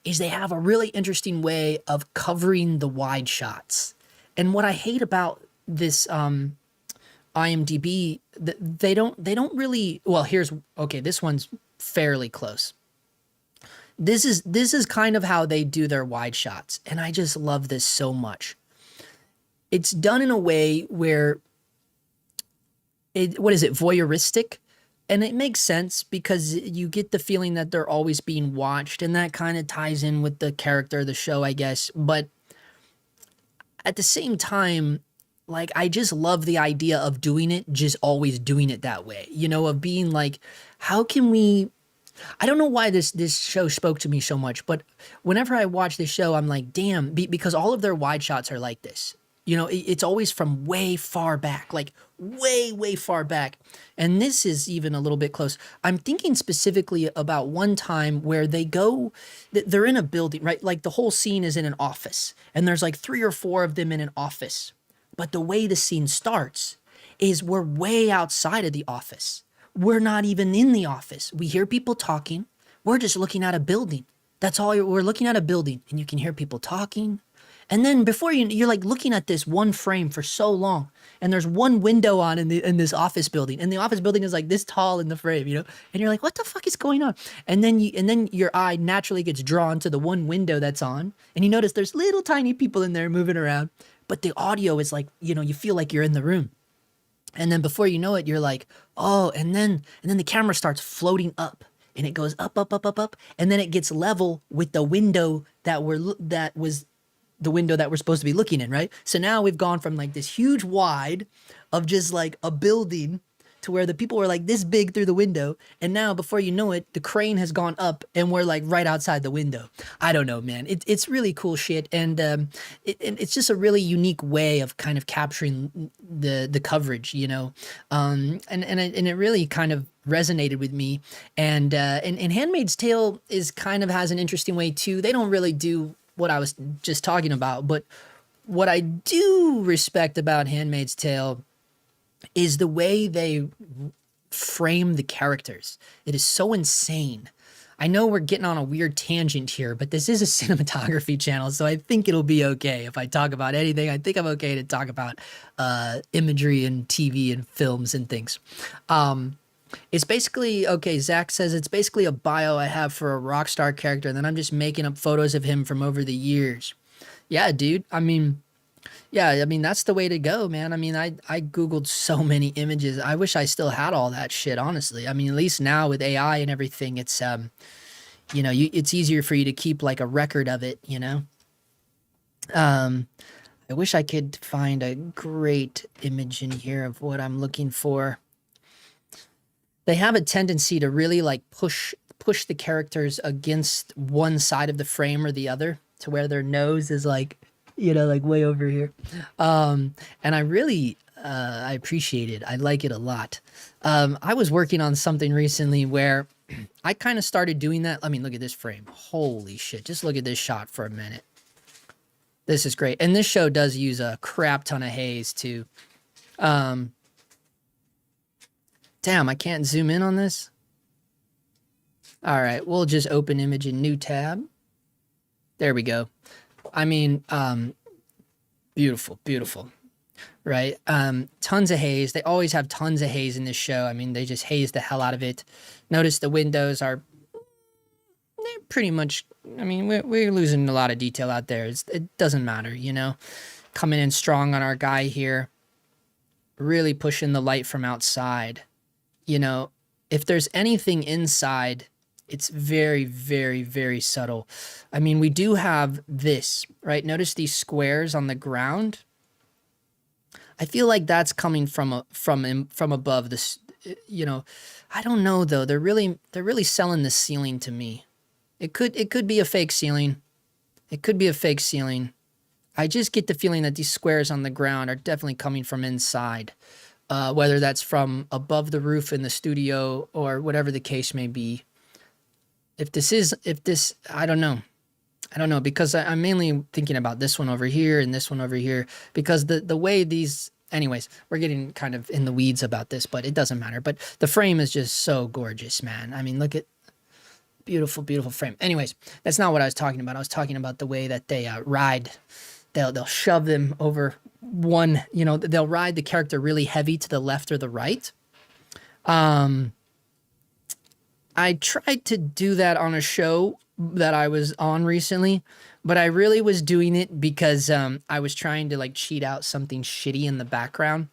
is they have a really interesting way of covering the wide shots. And what I hate about this IMDb, they don't really, well, this one's fairly close. This is kind of how they do their wide shots, and I just love this so much. It's done in a way where voyeuristic, and it makes sense because you get the feeling that they're always being watched, and that kind of ties in with the character of the show, I guess. But at the same time, like, I just love the idea of doing it, just always doing it that way, you know, of being like, how can we... I don't know why this show spoke to me so much, but whenever I watch this show, I'm like, damn, because all of their wide shots are like this. You know, it's always from way far back, like way far back. And this is even a little bit close. I'm thinking specifically about one time where they're in a building, right? Like the whole scene is in an office, and there's like 3 or 4 of them in an office. But the way the scene starts is we're way outside of the office. We're not even in the office. We hear people talking. We're just looking at a building. That's all. We're looking at a building, and you can hear people talking. And then before you're like looking at this one frame for so long, and there's one window on in this office building, and the office building is like this tall in the frame, you know. And you're like, what the fuck is going on? And then your eye naturally gets drawn to the one window that's on, and you notice there's little tiny people in there moving around, but the audio is like, you know, you feel like you're in the room. And then before you know it, you're like, oh, and then the camera starts floating up, and it goes up, and then it gets level with the window that was the window that we're supposed to be looking in, right? So now we've gone from like this huge wide of just like a building to where the people were like this big through the window. And now before you know it, the crane has gone up and we're like right outside the window. I don't know, man. It's really cool shit. And it's just a really unique way of kind of capturing the coverage, you know? And it really kind of resonated with me. And Handmaid's Tale is kind of has an interesting way too. They don't really do what I was just talking about, but what I do respect about Handmaid's Tale is the way they frame the characters. It is so insane. I know we're getting on a weird tangent here, but this is a cinematography channel, so I think it'll be okay if I talk about anything. I think I'm okay to talk about imagery and TV and films and things. It's basically, okay, Zach says it's basically a bio I have for a rock star character, and then I'm just making up photos of him from over the years. Yeah, dude. I mean, that's the way to go, man. I mean, I Googled so many images. I wish I still had all that shit, honestly. I mean, at least now with AI and everything, it's, you know, it's easier for you to keep like a record of it, you know? I wish I could find a great image in here of what I'm looking for. They have a tendency to really like push the characters against one side of the frame or the other to where their nose is like, you know, like way over here. And I really, I appreciate it. I like it a lot. I was working on something recently where I kind of started doing that. I mean, look at this frame. Holy shit. Just look at this shot for a minute. This is great. And this show does use a crap ton of haze too. Damn, I can't zoom in on this. All right, we'll just open image in new tab. There we go. I mean, beautiful, beautiful, right? Tons of haze. They always have tons of haze in this show. I mean, they just haze the hell out of it. Notice the windows are, they're pretty much, I mean, we're losing a lot of detail out there. It doesn't matter, you know? Coming in strong on our guy here. Really pushing the light from outside. You know, if there's anything inside, it's very, very, very subtle. I mean, we do have this, right? Notice these squares on the ground. I feel like that's coming from above this, you know. I don't know though. They're really selling the ceiling to me. It could be a fake ceiling. It could be a fake ceiling. I just get the feeling that these squares on the ground are definitely coming from inside. Whether that's from above the roof in the studio or whatever the case may be. I don't know, because I'm mainly thinking about this one over here and this one over here, because the way these, anyways, we're getting kind of in the weeds about this, but it doesn't matter. But the frame is just so gorgeous, man. I mean, look at beautiful, beautiful frame. Anyways, that's not what I was talking about. I was talking about the way that they ride. They'll shove them over one, you know, they'll ride the character really heavy to the left or the right. I tried to do that on a show that I was on recently, but I really was doing it because I was trying to like cheat out something shitty in the background,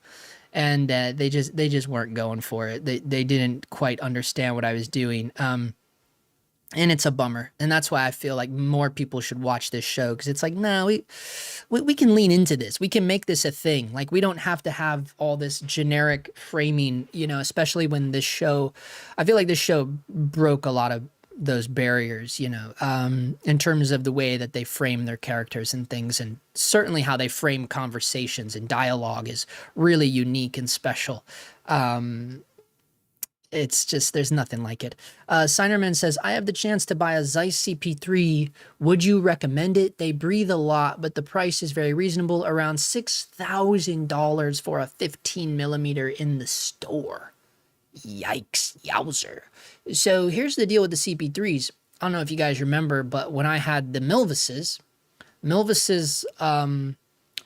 and they just weren't going for it. They didn't quite understand what I was doing. And it's a bummer. And that's why I feel like more people should watch this show, because it's like, no, we can lean into this. We can make this a thing. Like, we don't have to have all this generic framing, you know, especially when this show, I feel like this show broke a lot of those barriers, you know, in terms of the way that they frame their characters and things, and certainly how they frame conversations and dialogue is really unique and special. It's just, there's nothing like it. Signerman says, I have the chance to buy a Zeiss CP3. Would you recommend it? They breathe a lot, but the price is very reasonable, around $6,000 for a 15mm in the store. Yikes, yowzer. So here's the deal with the CP3s. I don't know if you guys remember, but when I had the Milvises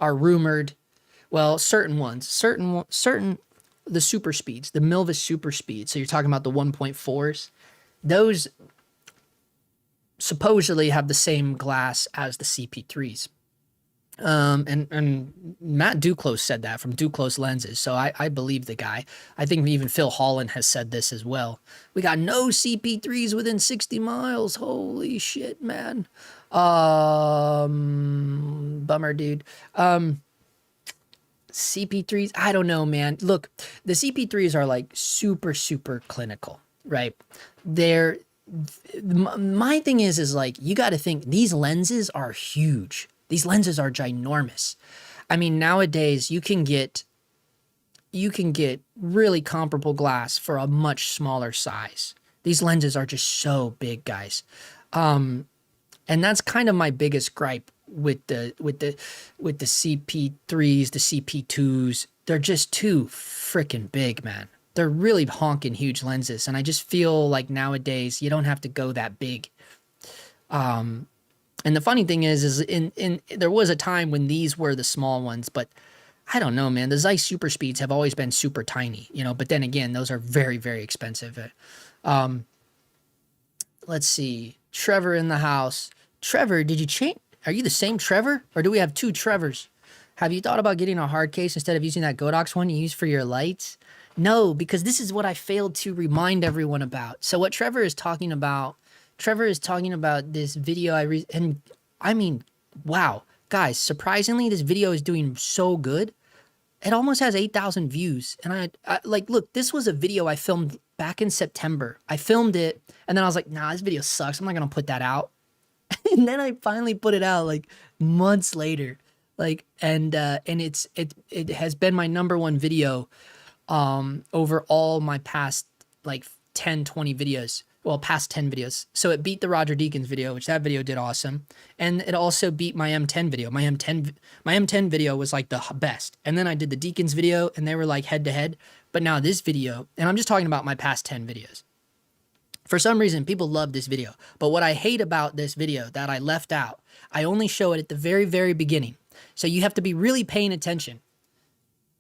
are rumored, well, certain ones, the super speeds, the Milvis super speeds. So you're talking about the 1.4s. Those supposedly have the same glass as the CP3s. And Matt Duclos said that from Duclos Lenses. So I believe the guy. I think even Phil Holland has said this as well. We got no CP3s within 60 miles. Holy shit, man. Bummer, dude. CP3s, I don't know, man. Look, the CP3s are like super, super clinical, right? My thing is like, you got to think these lenses are huge. These lenses are ginormous. I mean, nowadays you can get really comparable glass for a much smaller size. These lenses are just so big, guys. And that's kind of my biggest gripe with the CP3s, the CP2s. They're just too freaking big, man. They're really honking huge lenses, and I just feel like nowadays you don't have to go that big. And the funny thing is in there was a time when these were the small ones, but I don't know, man. The Zeiss Super Speeds have always been super tiny, you know, but then again, those are very, very expensive. Let's see. Trevor in the house. Trevor, did you change? Are you the same Trevor, or do we have two Trevors? Have you thought about getting a hard case instead of using that Godox one you use for your lights? No, because this is what I failed to remind everyone about. So what Trevor is talking about this video and I mean, wow. Guys, surprisingly, this video is doing so good. It almost has 8,000 views. And I like, look, this was a video I filmed back in September. I filmed it, and then I was like, nah, this video sucks. I'm not going to put that out. And then I finally put it out like months later. Like, and it has been my #1 video over all my past like 10, 20 videos. Well, past 10 videos. So it beat the Roger Deakins video, which that video did awesome. And it also beat my M10 video. My M10 video was like the best. And then I did the Deakins video, and they were like head to head. But now this video, and I'm just talking about my past 10 videos. For some reason, people love this video. But what I hate about this video that I left out, I only show it at the very, very beginning. So you have to be really paying attention.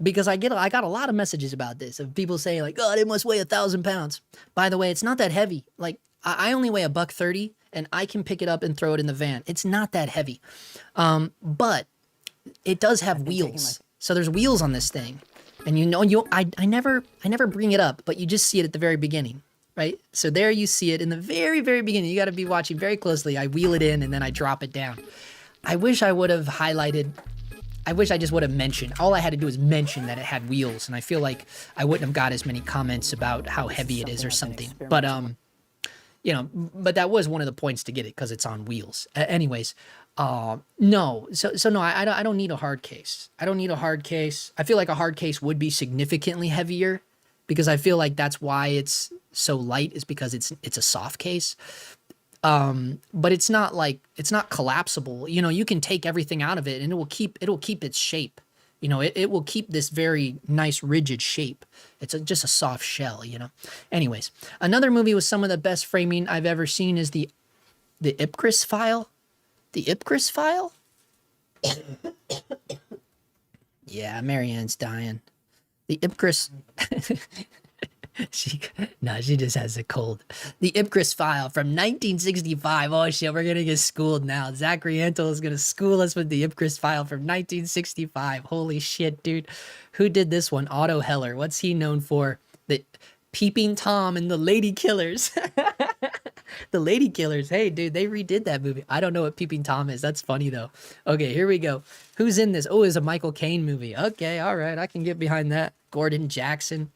Because I got a lot of messages about this of people saying like, oh, they must weigh 1,000 pounds. By the way, it's not that heavy. Like I only weigh $130, and I can pick it up and throw it in the van. It's not that heavy. But it does have wheels. So there's wheels on this thing. And I never bring it up, but you just see it at the very beginning, right? So there you see it in the very, very beginning. You got to be watching very closely. I wheel it in and then I drop it down. I wish I would have highlighted. I wish I just would have mentioned. All I had to do was mention that it had wheels, and I feel like I wouldn't have got as many comments about how heavy it is or something. But you know, but that was one of the points to get it because it's on wheels. Anyways, no. So no, I don't need a hard case. I don't need a hard case. I feel like a hard case would be significantly heavier because I feel like that's why it's so light, is because it's a soft case. But it's not collapsible. You know, you can take everything out of it and it'll keep its shape. You know, it will keep this very nice rigid shape. It's just a soft shell, you know. Anyways, another movie with some of the best framing I've ever seen is the Ipcris file. The Ipcris file? Yeah, Marianne's dying. The Ipcris She just has a cold. The Ipcris file from 1965. Oh shit, we're gonna get schooled now. Zachary Antle is gonna school us with the Ipcris file from 1965. Holy shit, dude. Who did this one? Otto Heller. What's he known for? The Peeping Tom and the Lady Killers. The Lady Killers. Hey, dude, they redid that movie. I don't know what Peeping Tom is. That's funny though. Okay, here we go. Who's in this? Oh, it's a Michael Caine movie. Okay, all right, I can get behind that. Gordon Jackson.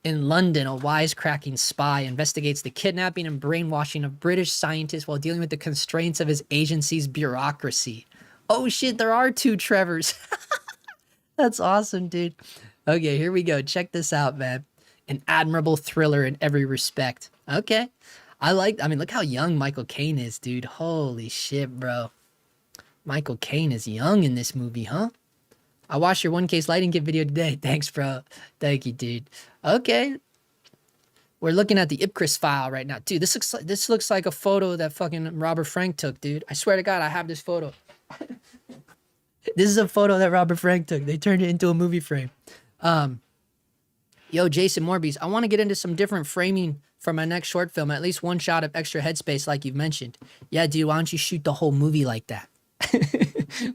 In London, a wisecracking spy investigates the kidnapping and brainwashing of British scientists while dealing with the constraints of his agency's bureaucracy. Oh shit, there are two Trevors. That's awesome, dude. Okay, here we go. Check this out, man. An admirable thriller in every respect. Okay. I mean, look how young Michael Caine is, dude. Holy shit, bro. Michael Caine is young in this movie, huh? I watched your 1K lighting kit video today. Thanks, bro. Thank you, dude. Okay. We're looking at the Ipcris file right now. Dude, this looks like a photo that fucking Robert Frank took, dude. I swear to God, I have this photo. This is a photo that Robert Frank took. They turned it into a movie frame. Yo, Jason Morbies, I want to get into some different framing for my next short film. At least one shot of extra headspace like you've mentioned. Yeah, dude, why don't you shoot the whole movie like that?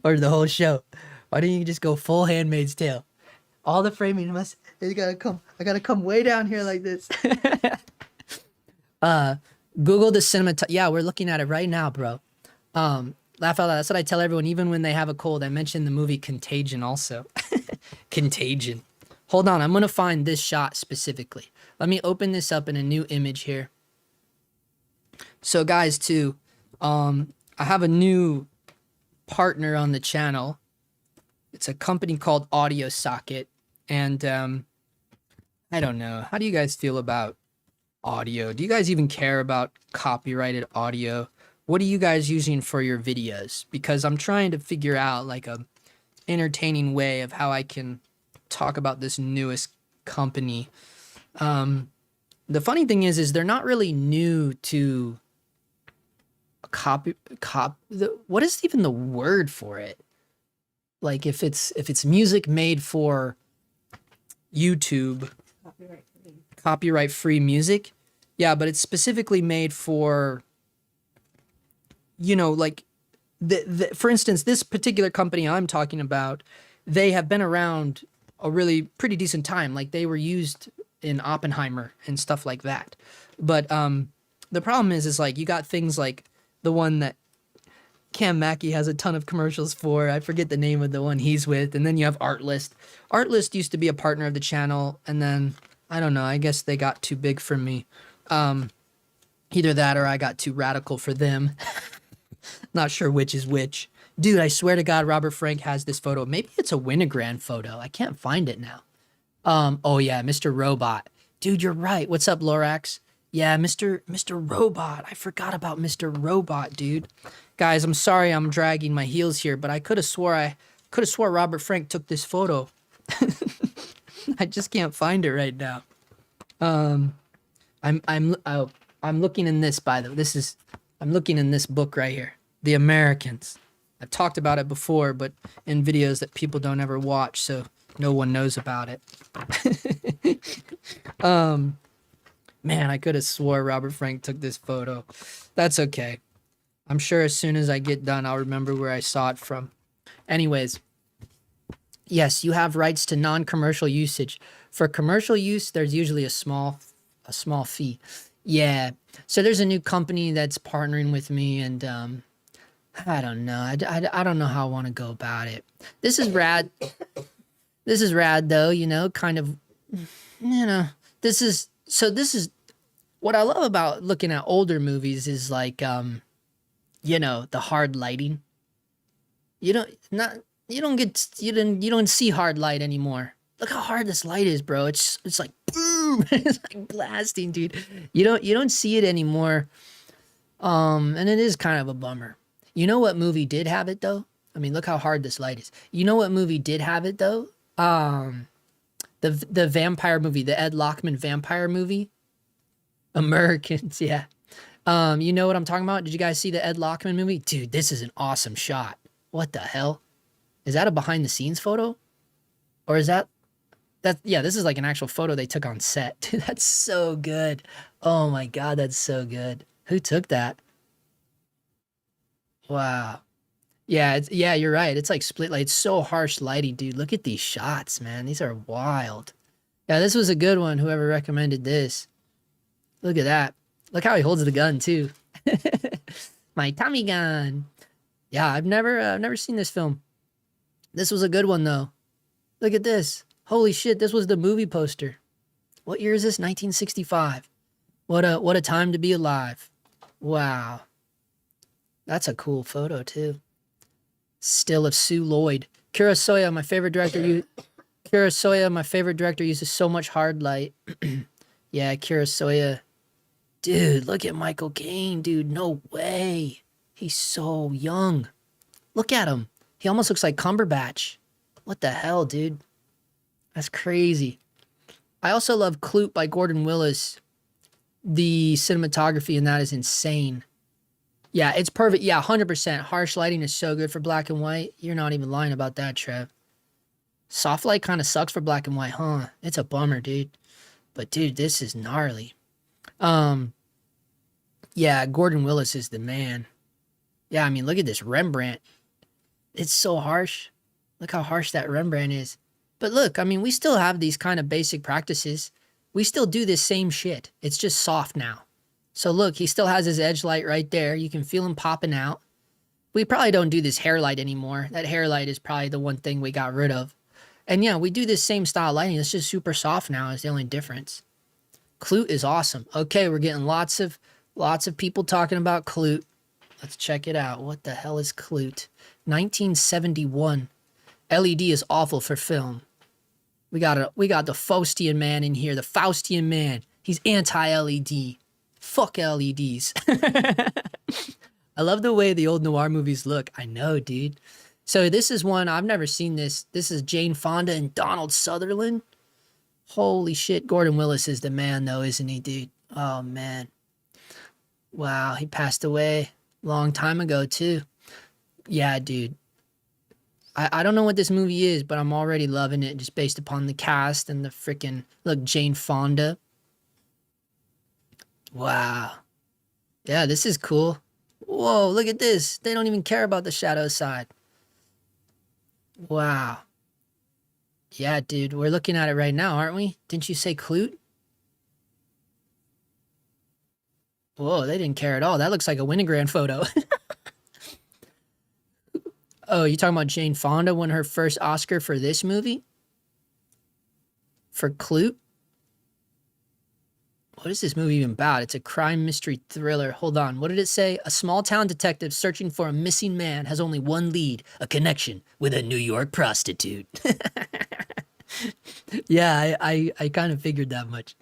Or the whole show? Why don't you just go full Handmaid's Tale? All the framing I gotta come way down here like this. Google the cinematography. Yeah, we're looking at it right now, bro. Laugh out loud. That's what I tell everyone, even when they have a cold. I mentioned the movie Contagion also. Contagion. Hold on, I'm gonna find this shot specifically. Let me open this up in a new image here. So guys, too, I have a new partner on the channel. It's a company called Audio Socket, and I don't know. How do you guys feel about audio? Do you guys even care about copyrighted audio? What are you guys using for your videos? Because I'm trying to figure out like a entertaining way of how I can talk about this newest company. The funny thing is they're not really new to what is even the word for it? Like if it's music made for YouTube, copyright free music. Yeah, but it's specifically made for, you know, like for instance, this particular company I'm talking about, they have been around a really pretty decent time. Like they were used in Oppenheimer and stuff like that. But the problem is like you got things like the one that Cam Mackey has a ton of commercials for. I forget the name of the one he's with. And then you have Artlist. Artlist used to be a partner of the channel. And then, I don't know, I guess they got too big for me. Either that or I got too radical for them. Not sure which is which. Dude, I swear to God, Robert Frank has this photo. Maybe it's a Winogrand photo. I can't find it now. Oh yeah, Mr. Robot. Dude, you're right. What's up, Lorax? Yeah, Mr. Robot. I forgot about Mr. Robot, dude. Guys, I'm sorry I'm dragging my heels here, but I could have swore Robert Frank took this photo. I just can't find it right now. I'm looking in this, by the way. I'm looking in this book right here. The Americans. I've talked about it before, but in videos that people don't ever watch, so no one knows about it. Man, I could have swore Robert Frank took this photo. That's okay. I'm sure as soon as I get done, I'll remember where I saw it from. Anyways, yes, you have rights to non-commercial usage. For commercial use, there's usually a small fee. Yeah. So there's a new company that's partnering with me, and I don't know. I don't know how I want to go about it. This is rad. This is rad, though. You know, kind of. You know, this is what I love about looking at older movies is like, you know, the hard lighting. You don't see hard light anymore. Look how hard this light is, bro. It's like boom. It's like blasting, dude. You don't see it anymore. And it is kind of a bummer. You know what movie did have it though? I mean, look how hard this light is. You know what movie did have it though? The vampire movie, the Ed Lockman vampire movie. Americans, yeah. You know what I'm talking about? Did you guys see the Ed Lockman movie? Dude, this is an awesome shot. What the hell? Is that a behind the scenes photo? Or is that yeah, this is like an actual photo they took on set. Dude, that's so good. Oh my God, that's so good. Who took that? Wow. Yeah, you're right. It's like split light. It's so harsh lighting, dude. Look at these shots, man. These are wild. Yeah, this was a good one. Whoever recommended this. Look at that. Look how he holds the gun too. My Tommy gun. Yeah, I've never seen this film. This was a good one though. Look at this. Holy shit, this was the movie poster. What year is this? 1965. What a time to be alive. Wow. That's a cool photo too. Still of Sue Lloyd. Kurosawa, my favorite director, uses so much hard light. Yeah, Kurosawa. Dude, look at Michael Caine, dude. No way. He's so young. Look at him. He almost looks like Cumberbatch. What the hell, dude? That's crazy. I also love Kloop by Gordon Willis. The cinematography in that is insane. Yeah, it's perfect. Yeah, 100%. Harsh lighting is so good for black and white. You're not even lying about that, Trev. Soft light kind of sucks for black and white, huh? It's a bummer, dude. But dude, this is gnarly. Yeah, Gordon Willis is the man. Yeah, I mean, look at this Rembrandt. It's so harsh. Look how harsh that Rembrandt is. But look, I mean, we still have these kind of basic practices. We still do this same shit. It's just soft now. So look, he still has his edge light right there. You can feel him popping out. We probably don't do this hair light anymore. That hair light is probably the one thing we got rid of. And yeah, we do this same style lighting. It's just super soft now is the only difference. Clute is awesome. Okay, we're getting lots of people talking about Clute. Let's check it out. What the hell is Clute? 1971. LED is awful for film. We got the Faustian man in here. The Faustian man. He's anti-LED. Fuck LEDs. I love the way the old noir movies look. I know, dude. So this is one, I've never seen this. This is Jane Fonda and Donald Sutherland. Holy shit. Gordon Willis is the man though, isn't he, dude? Oh, man. Wow, he passed away a long time ago too. Yeah, dude. I don't know what this movie is, but I'm already loving it just based upon the cast and the freaking... Look, Jane Fonda. Wow. Yeah, this is cool. Whoa, look at this. They don't even care about the shadow side. Wow. Yeah, dude, we're looking at it right now, aren't we? Didn't you say Clute? Whoa, they didn't care at all. That looks like a Winogrand photo. Oh, you talking about Jane Fonda won her first Oscar for this movie? For Clute? What is this movie even about? It's a crime mystery thriller. Hold on. What did it say? A small town detective searching for a missing man has only one lead, a connection with a New York prostitute. Yeah, I kind of figured that much.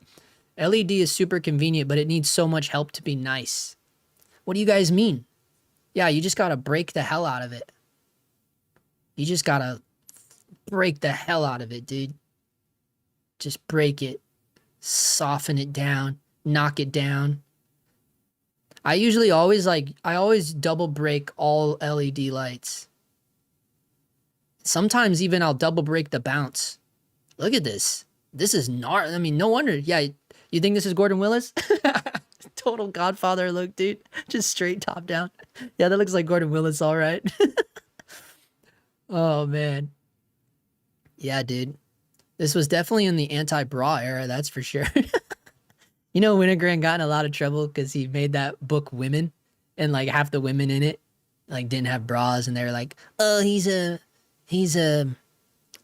LED is super convenient, but it needs so much help to be nice. What do you guys mean? Yeah, you just gotta break the hell out of it. You just gotta break the hell out of it, dude. Just break it. Soften it down. Knock it down. I always double break all LED lights. Sometimes even I'll double break the bounce. Look at this. This is gnarly. I mean, no wonder. Yeah, you think this is Gordon Willis? Total Godfather look, dude. Just straight top down. Yeah, that looks like Gordon Willis, all right. Oh, man. Yeah, dude. This was definitely in the anti-bra era, that's for sure. You know, Winogrand got in a lot of trouble because he made that book Women, and like half the women in it like didn't have bras, and they were like, oh, he's a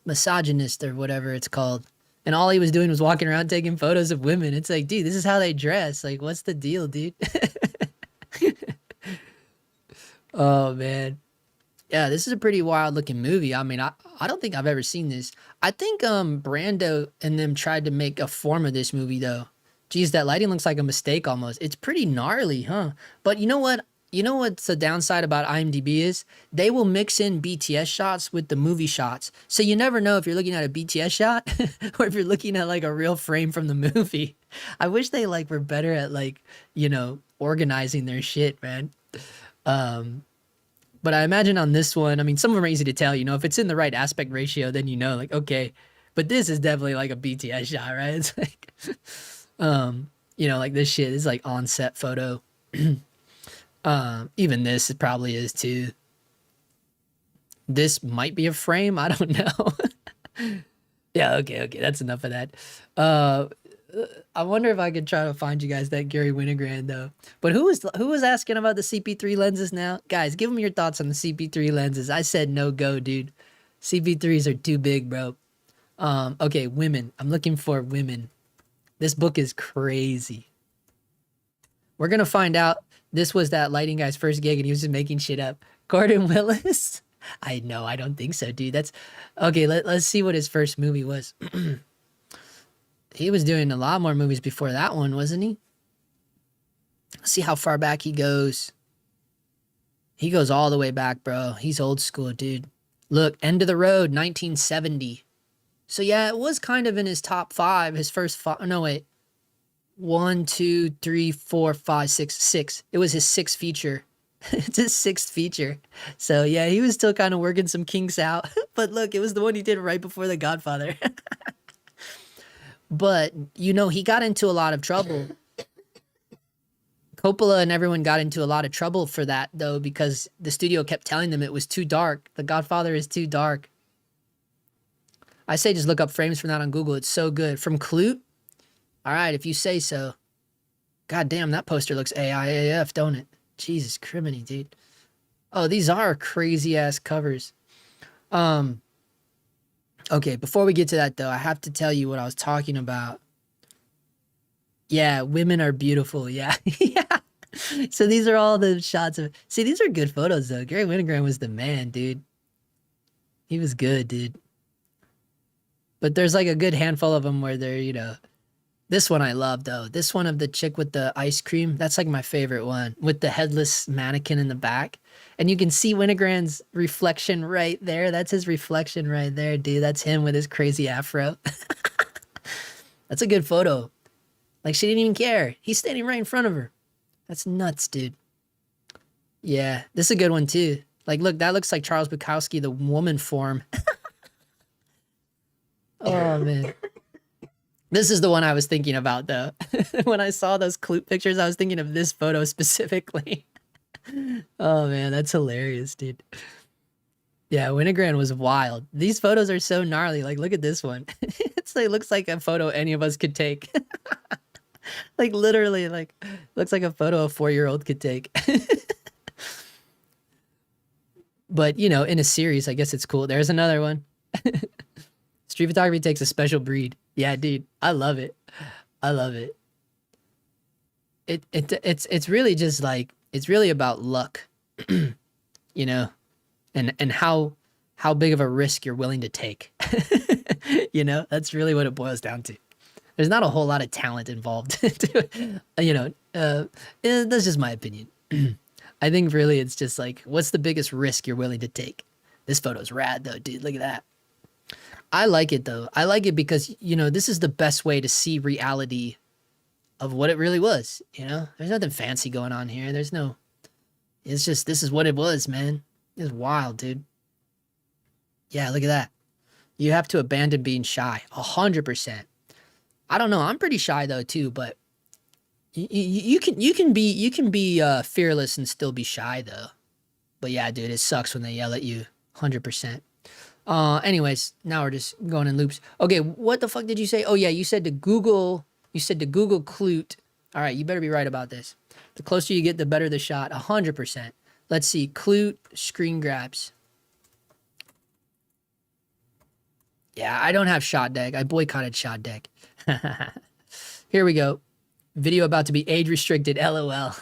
misogynist or whatever it's called. And all he was doing was walking around taking photos of women. It's like, dude, this is how they dress. Like, what's the deal, dude? Oh, man. Yeah, this is a pretty wild looking movie. I mean, I don't think I've ever seen this. I think Brando and them tried to make a form of this movie though. Geez, that lighting looks like a mistake almost. It's pretty gnarly, huh? But you know what? You know what's the downside about IMDb is? They will mix in BTS shots with the movie shots. So you never know if you're looking at a BTS shot or if you're looking at like a real frame from the movie. I wish they like were better at like, you know, organizing their shit, man. But I imagine on this one, I mean, some of them are easy to tell, you know, if it's in the right aspect ratio, then you know, like, okay, but this is definitely like a BTS shot, right? It's like, you know, like this shit is like on-set photo. Even this, it probably is too. This might be a frame, I don't know. Yeah, okay, that's enough of that. I wonder if I could try to find you guys that Gary Winogrand though. But who was asking about the CP3 lenses now? Guys, give me your thoughts on the CP3 lenses. I said no go, dude. CP3s are too big, bro. Okay, women. I'm looking for women. This book is crazy. We're gonna find out this was that lighting guy's first gig and he was just making shit up. Gordon Willis? I don't think so, dude. That's okay. Let's see what his first movie was. He was doing a lot more movies before that one, wasn't he? Let's see how far back he goes. He goes all the way back, bro. He's old school, dude. Look, End of the Road, 1970. So yeah, it was kind of in his top 5. His first 5. No, wait. 1, 2, 3, 4, 5, 6. It was his 6th feature. It's his 6th feature. So yeah, he was still kind of working some kinks out. But look, it was the one he did right before The Godfather. But, you know, he got into a lot of trouble. Coppola and everyone got into a lot of trouble for that, though, because the studio kept telling them it was too dark. The Godfather is too dark. I say just look up frames from that on Google. It's so good. From Clute? All right, if you say so. God damn, that poster looks AIAF, don't it? Jesus criminy, dude. Oh, these are crazy-ass covers. Okay, before we get to that though, I have to tell you what I was talking about. Yeah, women are beautiful. Yeah. Yeah. So these are all the shots of, see, these are good photos though. Gary Winogrand was the man, dude. He was good, dude. But there's like a good handful of them where they're, you know, this one I love though. This one of the chick with the ice cream, that's like my favorite one, with the headless mannequin in the back. And you can see Winogrand's reflection right there. That's his reflection right there, dude. That's him with his crazy afro. That's a good photo. Like, she didn't even care. He's standing right in front of her. That's nuts, dude. Yeah, this is a good one too. Like, look, that looks like Charles Bukowski, the woman form. Oh, man. This is the one I was thinking about, though. When I saw those Kloot pictures, I was thinking of this photo specifically. Oh, man, that's hilarious, dude. Yeah, Winogrand was wild. These photos are so gnarly. Like, look at this one. It looks like a photo any of us could take. Like, literally, like, looks like a photo a 4-year-old could take. But, you know, in a series, I guess it's cool. There's another one. Street photography takes a special breed. Yeah, dude, I love it. I love it. It's really just like, it's really about luck, you know, and how big of a risk you're willing to take. You know, that's really what it boils down to. There's not a whole lot of talent involved. You know, that's just my opinion. I think really it's just like, what's the biggest risk you're willing to take? This photo's rad though, dude. Look at that. I like it though. I like it because, you know, this is the best way to see reality of what it really was. You know, there's nothing fancy going on here. There's no, it's just, this is what it was, man. It's wild, dude. Yeah, look at that. You have to abandon being shy. 100%. I don't know. I'm pretty shy though too, but you can be fearless and still be shy though. But yeah, dude, it sucks when they yell at you. 100%. Anyways, now we're just going in loops. Okay, what the fuck did you say? Oh yeah, you said to Google Kloot. All right, you better be right about this. The closer you get, the better the shot. 100%. Let's see, Kloot screen grabs. Yeah, I don't have Shot Deck. I boycotted Shot Deck. Here we go. Video about to be age restricted. LOL.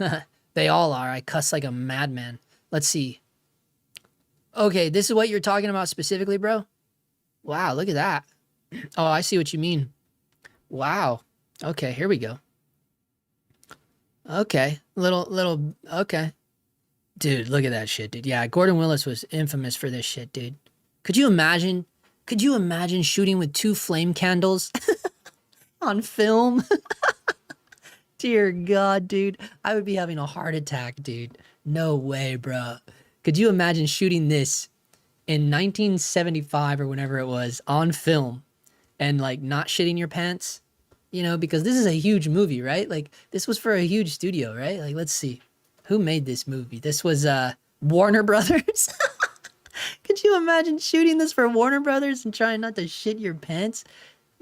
They all are. I cuss like a madman. Let's see. Okay, this is what you're talking about specifically, bro? Wow, look at that. Oh, I see what you mean. Wow. Okay, here we go. Okay, okay. Dude, look at that shit, dude. Yeah, Gordon Willis was infamous for this shit, dude. Could you imagine shooting with 2 flame candles on film? Dear God, dude. I would be having a heart attack, dude. No way, bro. Could you imagine shooting this in 1975 or whenever it was on film and like not shitting your pants? You know, because this is a huge movie, right? Like, this was for a huge studio, right? Like, let's see. Who made this movie? This was Warner Brothers. Could you imagine shooting this for Warner Brothers and trying not to shit your pants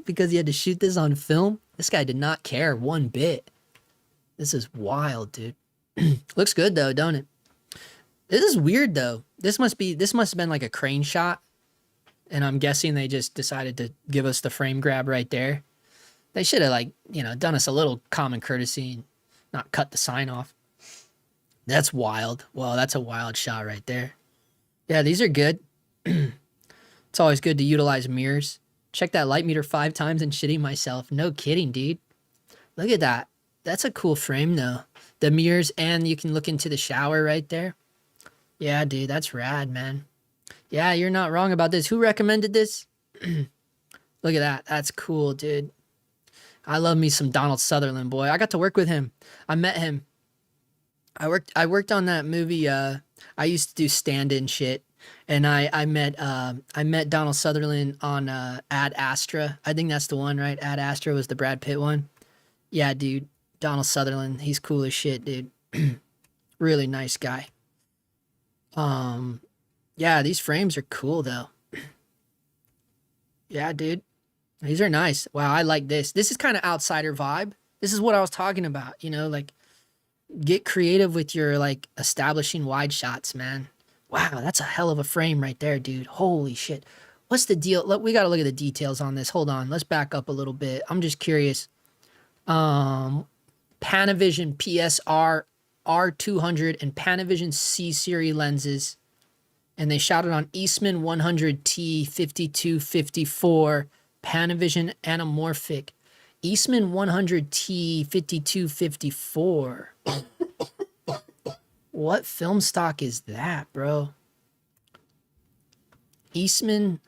because you had to shoot this on film? This guy did not care one bit. This is wild, dude. Looks good though, don't it? This is weird though. This must have been like a crane shot. And I'm guessing they just decided to give us the frame grab right there. They should have, like, you know, done us a little common courtesy and not cut the sign off. That's wild. Well, that's a wild shot right there. Yeah, these are good. It's always good to utilize mirrors. Check that light meter 5 times and shitting myself. No kidding, dude. Look at that. That's a cool frame, though. The mirrors, and you can look into the shower right there. Yeah, dude, that's rad, man. Yeah, you're not wrong about this. Who recommended this? Look at that. That's cool, dude. I love me some Donald Sutherland, boy. I got to work with him. I met him. I worked on that movie. I used to do stand-in shit, and I met Donald Sutherland on Ad Astra. I think that's the one, right? Ad Astra was the Brad Pitt one. Yeah, dude. Donald Sutherland. He's cool as shit, dude. Really nice guy. Yeah, these frames are cool though. Yeah, dude. These are nice. Wow, I like this. This is kind of outsider vibe. This is what I was talking about, you know, like, get creative with your, like, establishing wide shots, man. Wow, that's a hell of a frame right there, dude. Holy shit. What's the deal? Look, we got to look at the details on this. Hold on. Let's back up a little bit. I'm just curious. Panavision PSR R200 and Panavision C series lenses. And they shot it on Eastman 100T 5254 Panavision anamorphic. Eastman 100T 5254. What film stock is that, bro? Eastman.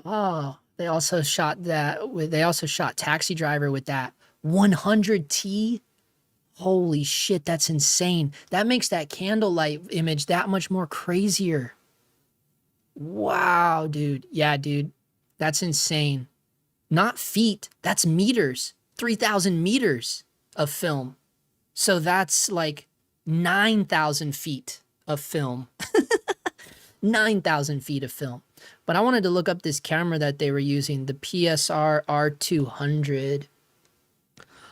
Oh, they also shot that with, they also shot Taxi Driver with that 100T. Holy shit, that's insane. That makes that candlelight image that much more crazier. Wow, dude. Yeah, dude. That's insane. Not feet, that's meters. 3,000 meters of film. So that's like 9,000 feet of film. 9,000 feet of film. But I wanted to look up this camera that they were using, the PSR R200.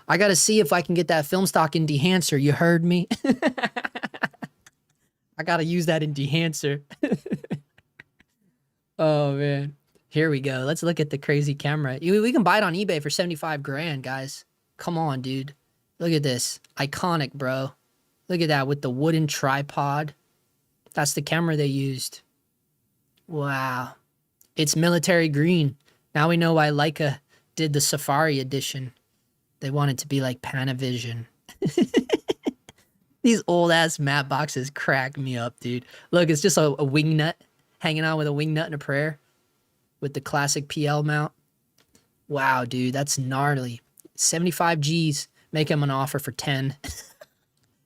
I got to see if I can get that film stock in Dehancer. You heard me? I got to use that in Dehancer. Oh, man. Here we go. Let's look at the crazy camera. We can buy it on eBay for 75 grand, guys. Come on, dude. Look at this. Iconic, bro. Look at that with the wooden tripod. That's the camera they used. Wow. It's military green. Now we know why Leica did the Safari edition. They want it to be like Panavision. These old ass matte boxes crack me up, dude. Look, it's just a wing nut hanging out with a wing nut and a prayer with the classic PL mount. Wow, dude, that's gnarly. 75 G's. Make him an offer for 10.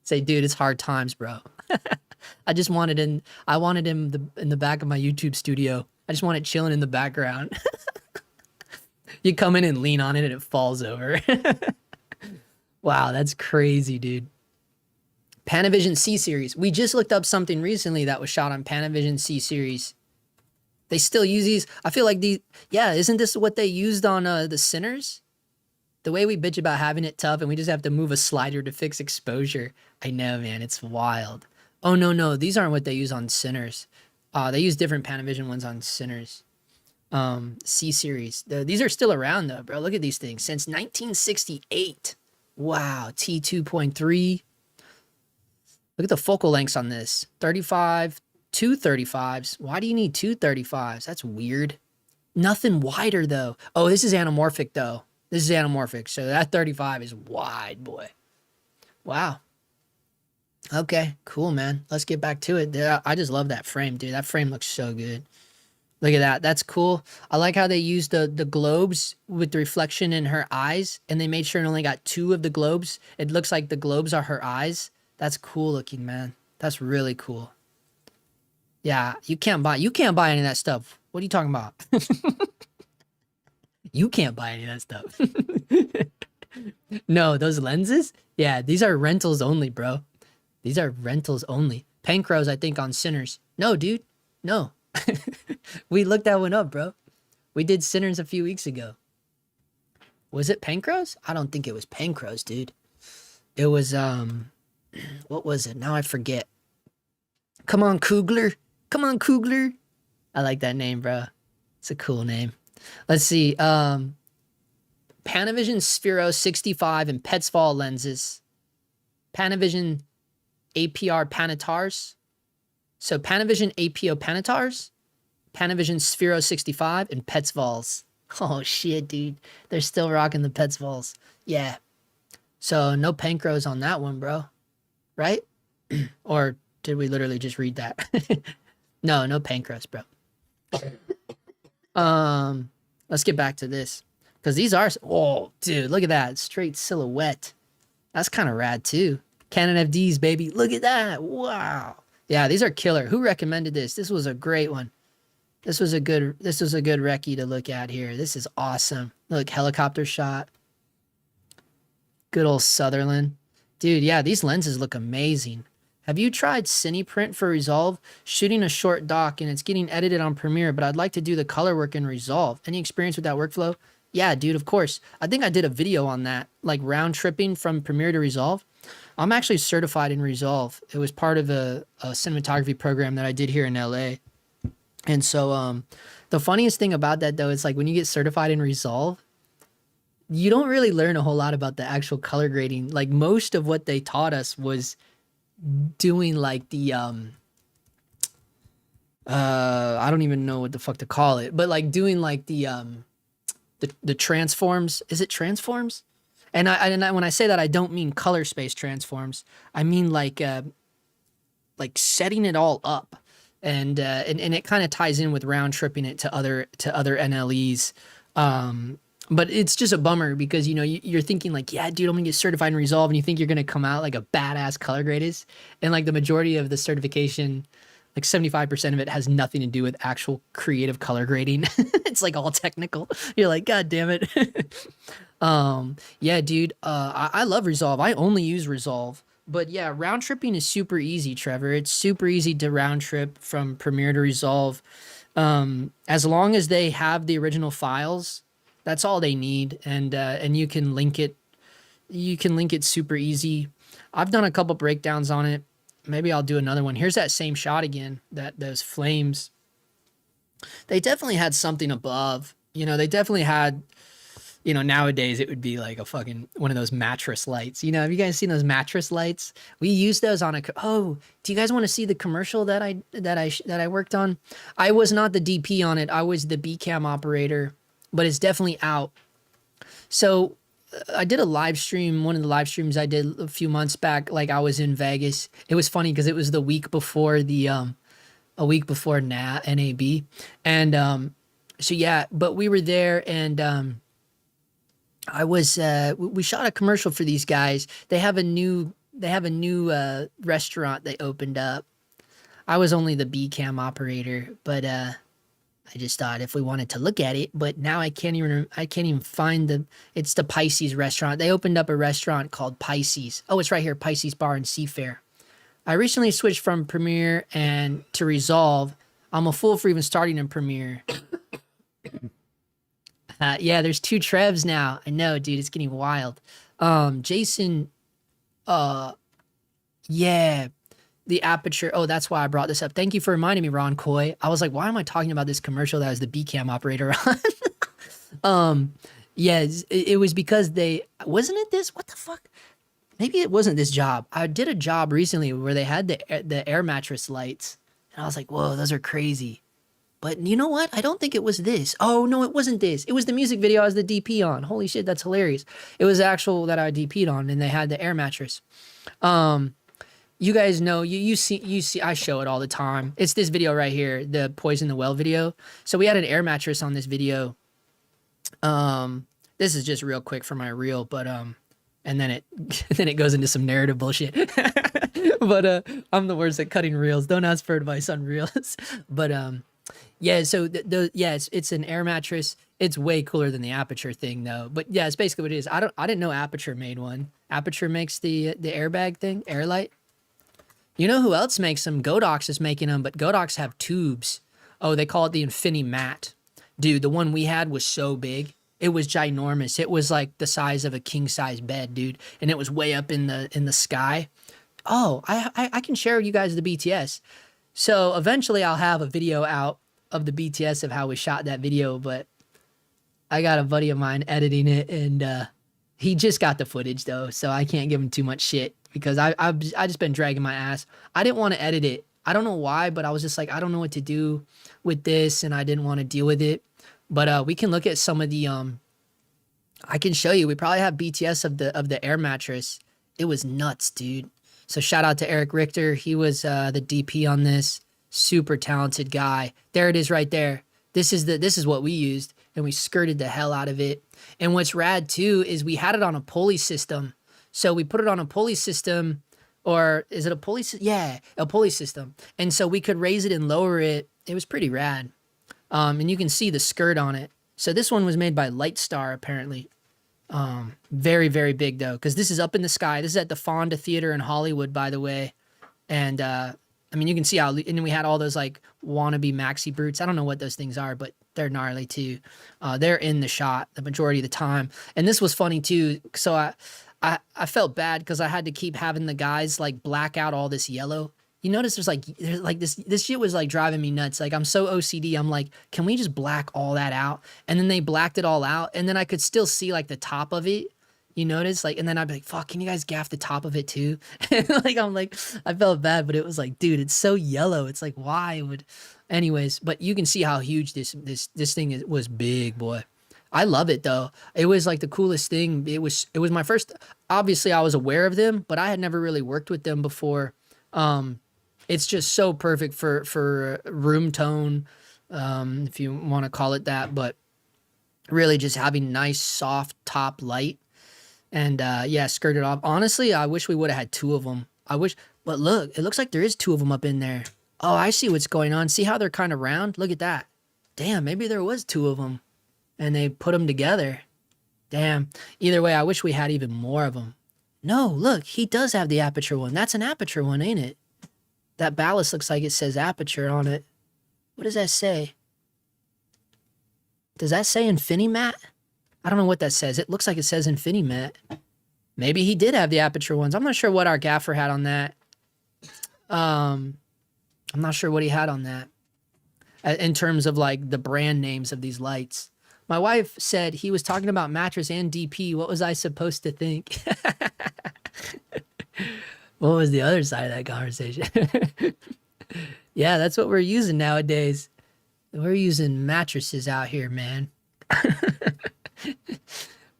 Say, dude, it's hard times, bro. I just wanted him. I wanted him in the back of my YouTube studio. I just want it chilling in the background. You come in and lean on it and it falls over. Wow, that's crazy, dude. Panavision C series. We just looked up something recently that was shot on Panavision C series. They still use these. I feel like these. Yeah, isn't this what they used on the Sinners? The way we bitch about having it tough and we just have to move a slider to fix exposure. I know, man. It's wild. Oh, no. These aren't what they use on Sinners. They use different Panavision ones on Sinners. C series. These are still around though, bro. Look at these things since 1968. Wow. T2.3. Look at the focal lengths on this. 35, 235s. Why do you need 235s? That's weird. Nothing wider though. Oh, this is anamorphic though. This is anamorphic. So that 35 is wide, boy. Wow. Okay, cool, man. Let's get back to it. I just love that frame, dude. That frame looks so good. Look at that. That's cool. I like how they used the globes with the reflection in her eyes, and they made sure it only got 2 of the globes. It looks like the globes are her eyes. That's cool looking, man. That's really cool. Yeah, you can't buy any of that stuff. What are you talking about? You can't buy any of that stuff. No, those lenses? Yeah, these are rentals only, bro. These are rentals only. Pancros, I think, on Sinners. No, dude. No. We looked that one up, bro. We did Sinners a few weeks ago. Was it Pancros? I don't think it was Pancros, dude. It was, what was it? Now I forget. Come on, Kugler. Come on, Kugler. I like that name, bro. It's a cool name. Let's see. Panavision Sphero 65 and Petzval lenses. Panavision APR Panatars. So Panavision APO Panatars, Panavision Sphero 65, and Petzvals. Oh shit, dude. They're still rocking the Petzvals. Yeah. So no Pancros on that one, bro. Right? Or did we literally just read that? No Pancros, bro. Let's get back to this. Because these are... Oh, dude, look at that. Straight silhouette. That's kind of rad, too. Canon FDs, baby. Look at that. Wow. Yeah, these are killer. Who recommended this? This was a great one. This was a good recce to look at here. This is awesome. Look, helicopter shot. Good old Sutherland. Dude, yeah, these lenses look amazing. Have you tried CinePrint for Resolve? Shooting a short doc and it's getting edited on Premiere, but I'd like to do the color work in Resolve. Any experience with that workflow? Yeah, dude, of course. I think I did a video on that, like round tripping from Premiere to Resolve. I'm actually certified in Resolve. It was part of a cinematography program that I did here in LA. And so the funniest thing about that though is like when you get certified in Resolve, you don't really learn a whole lot about the actual color grading. Like most of what they taught us was doing like the I don't even know what the fuck to call it, but like doing like the transforms. Is it transforms? And when I say that, I don't mean color space transforms. I mean like setting it all up, and it kind of ties in with round tripping it to other NLEs. But it's just a bummer because, you know, you're thinking like, yeah, dude, I'm gonna get certified in Resolve, and you think you're gonna come out like a badass color gradist, and like the majority of the certification, like 75% of it has nothing to do with actual creative color grading. It's like all technical. You're like, God damn it. Yeah, dude, I love Resolve. I only use Resolve. But yeah, round tripping is super easy, Trevor. It's super easy to round trip from Premiere to Resolve. As long as they have the original files, that's all they need, and you can link it. You can link it super easy. I've done a couple breakdowns on it. Maybe I'll do another one. Here's that same shot again. Those flames. They definitely had something above. You know, they definitely had. You know, nowadays it would be like a fucking one of those mattress lights. You know, have you guys seen those mattress lights? We use those on oh, do you guys want to see the commercial that I worked on? I was not the DP on it. I was the B cam operator, but it's definitely out. So I did a live stream. One of the live streams I did a few months back, like I was in Vegas. It was funny because it was the week before a week before NAB. And so yeah, but we were there, and I was we shot a commercial for these guys. They have a new restaurant they opened up. I was only the B cam operator, but I just thought if we wanted to look at it, but now I can't even find it's the Pisces restaurant. They opened up a restaurant called Pisces. Oh, it's right here, Pisces Bar and Seafair. I recently switched from Premiere and to Resolve. I'm a fool for even starting in Premiere. Yeah, there's 2 Trevs now. I know, dude, it's getting wild. Jason, yeah, the aperture. Oh, that's why I brought this up. Thank you for reminding me, Ron Coy. I was like, why am I talking about this commercial that I was the B cam operator on? Yeah, it was because wasn't it this? What the fuck? Maybe it wasn't this job. I did a job recently where they had the air mattress lights, and I was like, whoa, those are crazy. But you know what? I don't think it was this. Oh, no, it wasn't this. It was the music video I was the DP on. Holy shit, that's hilarious. It was actual that I DP'd on, and they had the air mattress. You guys know, you see, I show it all the time. It's this video right here, the Poison the Well video. So we had an air mattress on this video. This is just real quick for my reel, but and then it goes into some narrative bullshit. But I'm the worst at cutting reels. Don't ask for advice on reels. But yeah, so it's an air mattress. It's way cooler than the Aperture thing though. But yeah, it's basically what it is. I didn't know Aperture made one. Aperture makes the airbag thing, Airlight. You know who else makes them? Godox is making them, but Godox have tubes. Oh, they call it the Infini Mat. Dude, the one we had was so big. It was ginormous. It was like the size of a king size bed, dude. And it was way up in the sky. Oh, I can share with you guys the BTS. So eventually I'll have a video out of the BTS of how we shot that video, but I got a buddy of mine editing it, and he just got the footage though, so I can't give him too much shit because I've just been dragging my ass. I didn't want to edit it. I don't know why, but I was just like, I don't know what to do with this, and I didn't want to deal with it. But we can look at some of the I can show you. We probably have BTS of the air mattress. It was nuts, dude. So shout out to Eric Richter. He was the DP on this. Super talented guy. There it is right there. This is what we used, and we skirted the hell out of it. And what's rad too is we had it on a pulley system. So we put it on a pulley system, or is it a pulley? Yeah, a pulley system. And so we could raise it and lower it. It was pretty rad. And you can see the skirt on it. So this one was made by Lightstar apparently. Very, very big though, because this is up in the sky. This is at the Fonda Theater in Hollywood, by the way. And I mean, you can see how, and then we had all those like wannabe maxi brutes. I don't know what those things are, but they're gnarly too. They're in the shot the majority of the time. And this was funny too. So I felt bad because I had to keep having the guys like black out all this yellow. You notice there's like this shit was like driving me nuts. Like I'm so OCD. I'm like, can we just black all that out? And then they blacked it all out, and then I could still see like the top of it. You notice, like, and then I'd be like, fuck, can you guys gaff the top of it too? Like, I'm like, I felt bad, but it was like, dude, it's so yellow. It's like, why would, anyways, but you can see how huge this thing was big, boy. I love it though. It was like the coolest thing. It was my first, obviously I was aware of them, but I had never really worked with them before. It's just so perfect for room tone, if you want to call it that, but really just having nice, soft top light. And yeah, skirted off. Honestly, I wish we would have had 2 of them. I wish, but look, it looks like there is 2 of them up in there. Oh, I see what's going on. See how they're kind of round? Look at that. Damn, maybe there was 2 of them and they put them together. Damn. Either way, I wish we had even more of them. No, look, he does have the aperture one. That's an aperture one, ain't it? That ballast looks like it says aperture on it. What does that say? Does that say Infinimat? I don't know what that says. It looks like it says Infinimat. Maybe he did have the aperture ones. I'm not sure what our gaffer had on that. I'm not sure what he had on that. In terms of like the brand names of these lights. My wife said he was talking about mattress and DP. What was I supposed to think? What was the other side of that conversation? Yeah, that's what we're using nowadays. We're using mattresses out here, man.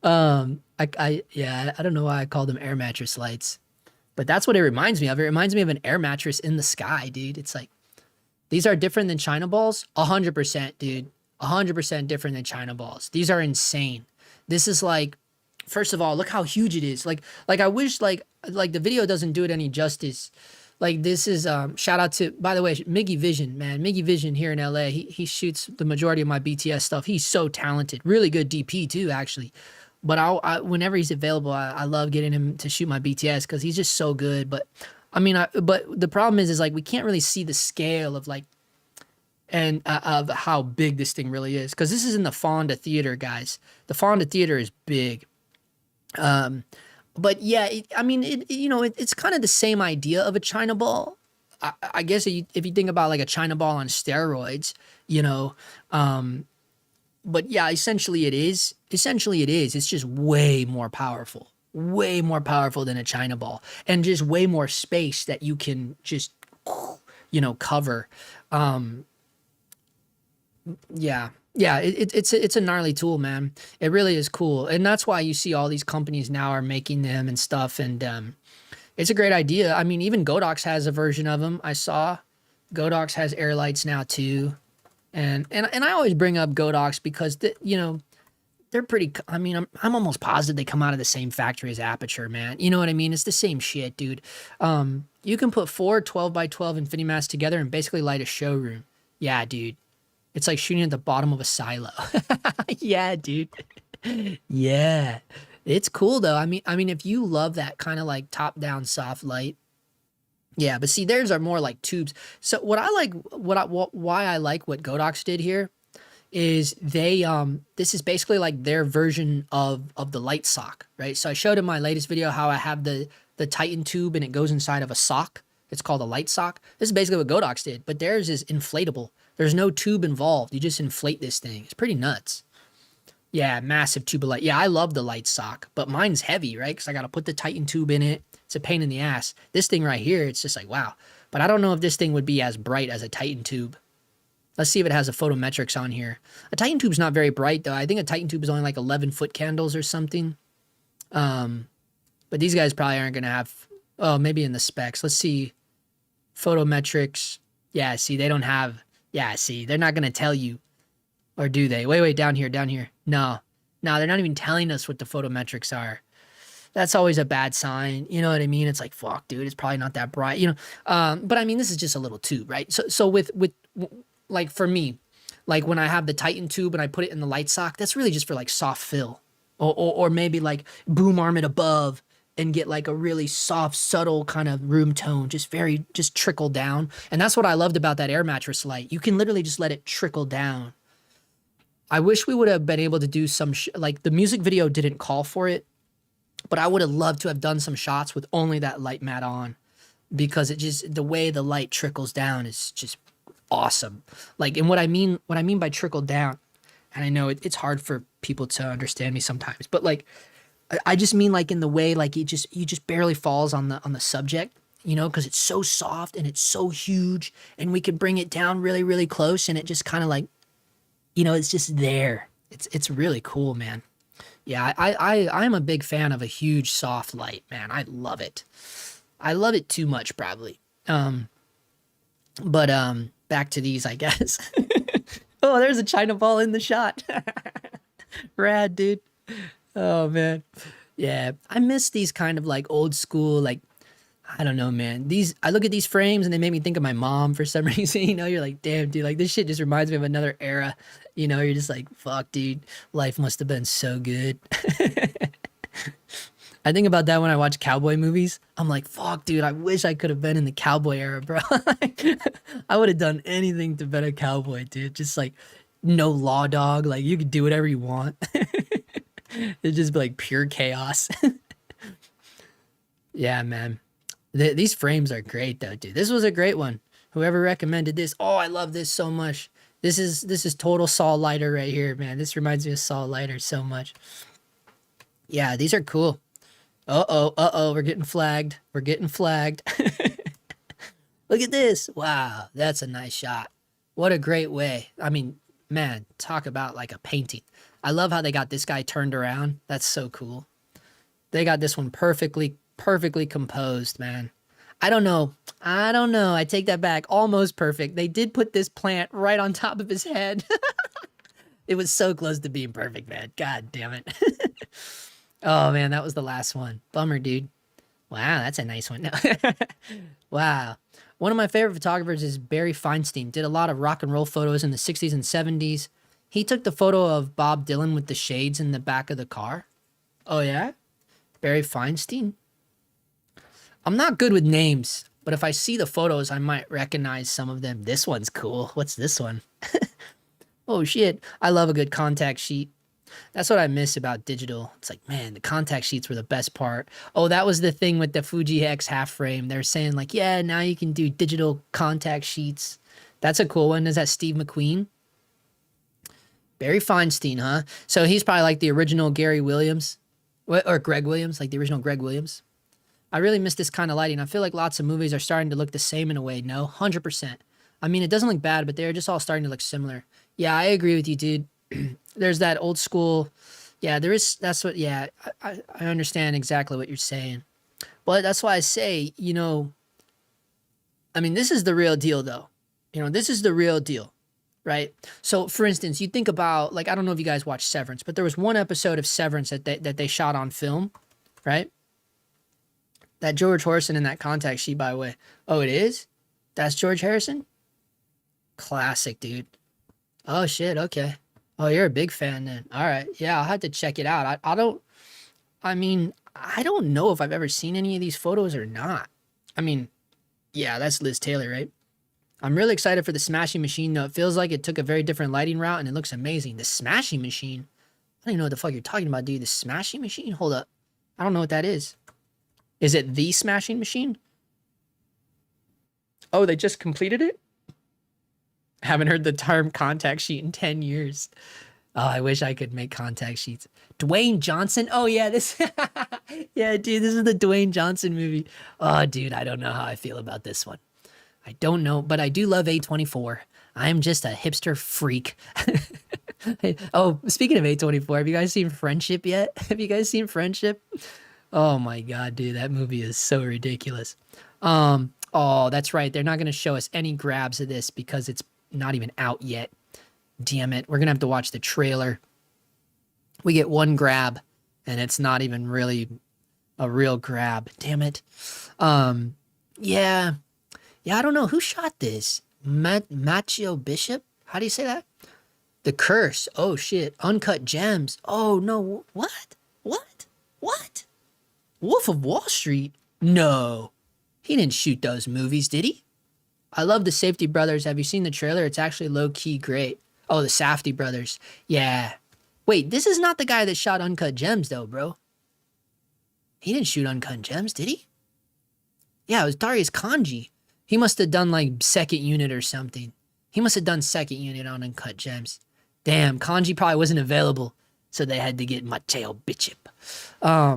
I don't know why I called them air mattress lights, but that's what it reminds me of. It reminds me of an air mattress in the sky, dude. It's like, these are different than China balls. 100%, dude. 100% different than China balls. These are insane. This is like, first of all, look how huge it is. Like I wish like the video doesn't do it any justice. Like this is, shout out to, by the way, Miggy Vision, man. Miggy Vision here in LA. He shoots the majority of my BTS stuff. He's so talented. Really good DP too, actually. But I whenever he's available, I love getting him to shoot my BTS because he's just so good. But I mean, but the problem is like we can't really see the scale of like, and of how big this thing really is. Because this is in the Fonda Theater, guys. The Fonda Theater is big. But yeah, it's kind of the same idea of a China ball. I guess if you think about like a China ball on steroids, but yeah, essentially it is. It's just way more powerful than a China ball, and just way more space that you can just, cover. Yeah, it's a gnarly tool, man. It really is cool, and that's why you see all these companies now are making them and stuff. And it's a great idea. I mean, even Godox has a version of them. I saw Godox has air lights now too, and I always bring up Godox because they're pretty. I mean, I'm almost positive they come out of the same factory as Aperture, man. You know what I mean? It's the same shit, dude. You can put 4 12x12 Infinimats together and basically light a showroom. Yeah, dude. It's like shooting at the bottom of a silo. Yeah, dude. Yeah. It's cool though. I mean, if you love that kind of like top-down soft light. Yeah, but see, theirs are more like tubes. So why I like what Godox did here is this is basically like their version of the light sock, right? So I showed in my latest video how I have the Titan tube and it goes inside of a sock. It's called a light sock. This is basically what Godox did, but theirs is inflatable. There's no tube involved. You just inflate this thing. It's pretty nuts. Yeah, massive tube of light. Yeah, I love the light sock, but mine's heavy, right? Because I got to put the Titan tube in it. It's a pain in the ass. This thing right here, it's just like, wow. But I don't know if this thing would be as bright as a Titan tube. Let's see if it has a photometrics on here. A Titan tube's not very bright, though. I think a Titan tube is only like 11-foot candles or something. But these guys probably aren't going to have... Oh, maybe in the specs. Let's see. Photometrics. Yeah, see, they don't have... Yeah, see, they're not going to tell you. Or do they? Wait, down here. No, they're not even telling us what the photometrics are. That's always a bad sign. You know what I mean? It's like, fuck, dude, it's probably not that bright, But I mean, this is just a little tube, right? So with like for me, like when I have the Titan tube and I put it in the light sock, that's really just for like soft fill. Or maybe like boom arm it above and get like a really soft, subtle kind of room tone, just trickle down. And that's what I loved about that air mattress light. You can literally just let it trickle down. I wish we would have been able to do some, like the music video didn't call for it, but I would have loved to have done some shots with only that light mat on. because it just, the way the light trickles down is just awesome. Like, and what I mean by trickle down, and I know it's hard for people to understand me sometimes, but like, I just mean like in the way, like you just barely falls on the subject, you know, because it's so soft and it's so huge, and we could bring it down really, really close, and it just kind of like, you know, it's just there. It's really cool, man. Yeah, I'm a big fan of a huge soft light, man. I love it. I love it too much, probably. But back to these, I guess. Oh, there's a China ball in the shot. Rad, dude. Oh man. Yeah, I miss these kind of like old school, like, I don't know, man. I look at these frames and they make me think of my mom for some reason. You know, you're like, damn, dude, like this shit just reminds me of another era. You know, you're just like, fuck, dude, life must have been so good. I think about that when I watch cowboy movies. I'm like, fuck, dude, I wish I could have been in the cowboy era, bro. I would have done anything to be a cowboy, dude. Just like no law dog. Like you could do whatever you want. It'd just be like pure chaos. Yeah, man. These frames are great though, dude. This was a great one. Whoever recommended this. Oh, I love this so much. This is total saw lighter right here, man. This reminds me of saw lighter so much. Yeah, these are cool. Uh-oh, we're getting flagged. We're getting flagged. Look at this. Wow, that's a nice shot. What a great way. I mean, man, talk about like a painting. I love how they got this guy turned around. That's so cool. They got this one perfectly composed, man. I don't know. I take that back. Almost perfect. They did put this plant right on top of his head. It was so close to being perfect, man. God damn it. Oh, man, that was the last one. Bummer, dude. Wow, that's a nice one. Wow. One of my favorite photographers is Barry Feinstein. Did a lot of rock and roll photos in the 60s and 70s. He took the photo of Bob Dylan with the shades in the back of the car. Oh, yeah? Barry Feinstein? I'm not good with names, but if I see the photos, I might recognize some of them. This one's cool. What's this one? Oh, shit. I love a good contact sheet. That's what I miss about digital. It's like, man, the contact sheets were the best part. Oh, that was the thing with the Fuji X half frame. They're saying like, yeah, now you can do digital contact sheets. That's a cool one. Is that Steve McQueen? Barry Feinstein, huh? So he's probably like the original Gary Williams. Or Greg Williams, like the original Greg Williams. I really miss this kind of lighting. I feel like lots of movies are starting to look the same in a way. No, 100%. I mean, it doesn't look bad, but they're just all starting to look similar. Yeah, I agree with you, dude. There's that old school. Yeah, there is. That's what, yeah, I understand exactly what you're saying. But that's why I say, you know, I mean, this is the real deal, though. You know, this is the real deal, right? So, for instance, you think about, like, I don't know if you guys watched Severance, but there was one episode of Severance that they shot on film, right? That George Harrison in that contact sheet, by the way. Oh, it is? That's George Harrison? Classic, dude. Oh, shit, okay. Oh, you're a big fan then. All right. Yeah, I'll have to check it out. I don't know if I've ever seen any of these photos or not. I mean, yeah, that's Liz Taylor, right? I'm really excited for the Smashing Machine, though. It feels like it took a very different lighting route, and it looks amazing. The Smashing Machine? I don't even know what the fuck you're talking about, dude. The Smashing Machine? Hold up. I don't know what that is. Is it the Smashing Machine? Oh, they just completed it? Haven't heard the term contact sheet in 10 years. Oh, I wish I could make contact sheets. Dwayne Johnson? Oh, yeah, this... Yeah, dude, this is the Dwayne Johnson movie. Oh, dude, I don't know how I feel about this one. I don't know, but I do love A24. I'm just a hipster freak. Oh, speaking of A24, have you guys seen Friendship yet? Have you guys seen Friendship? Oh, my God, dude, that movie is so ridiculous. Oh, that's right. They're not going to show us any grabs of this because it's not even out yet. Damn it. We're going to have to watch the trailer. We get one grab, and it's not even really a real grab. Damn it. Yeah. Yeah, I don't know. Who shot this? Machio Bishop? How do you say that? The Curse. Oh, shit. Uncut Gems. Oh, no. What? Wolf of Wall Street? No. He didn't shoot those movies, did he? I love the Safety Brothers. Have you seen the trailer? It's actually low-key great. Oh, the Safdie Brothers. Yeah. Wait, this is not the guy that shot Uncut Gems, though, bro. He didn't shoot Uncut Gems, did he? Yeah, it was Darius Kanji. He must have done like second unit or something. He must have done second unit on Uncut Gems. Damn, Kanji probably wasn't available, so they had to get Mateo Bishop. Yeah,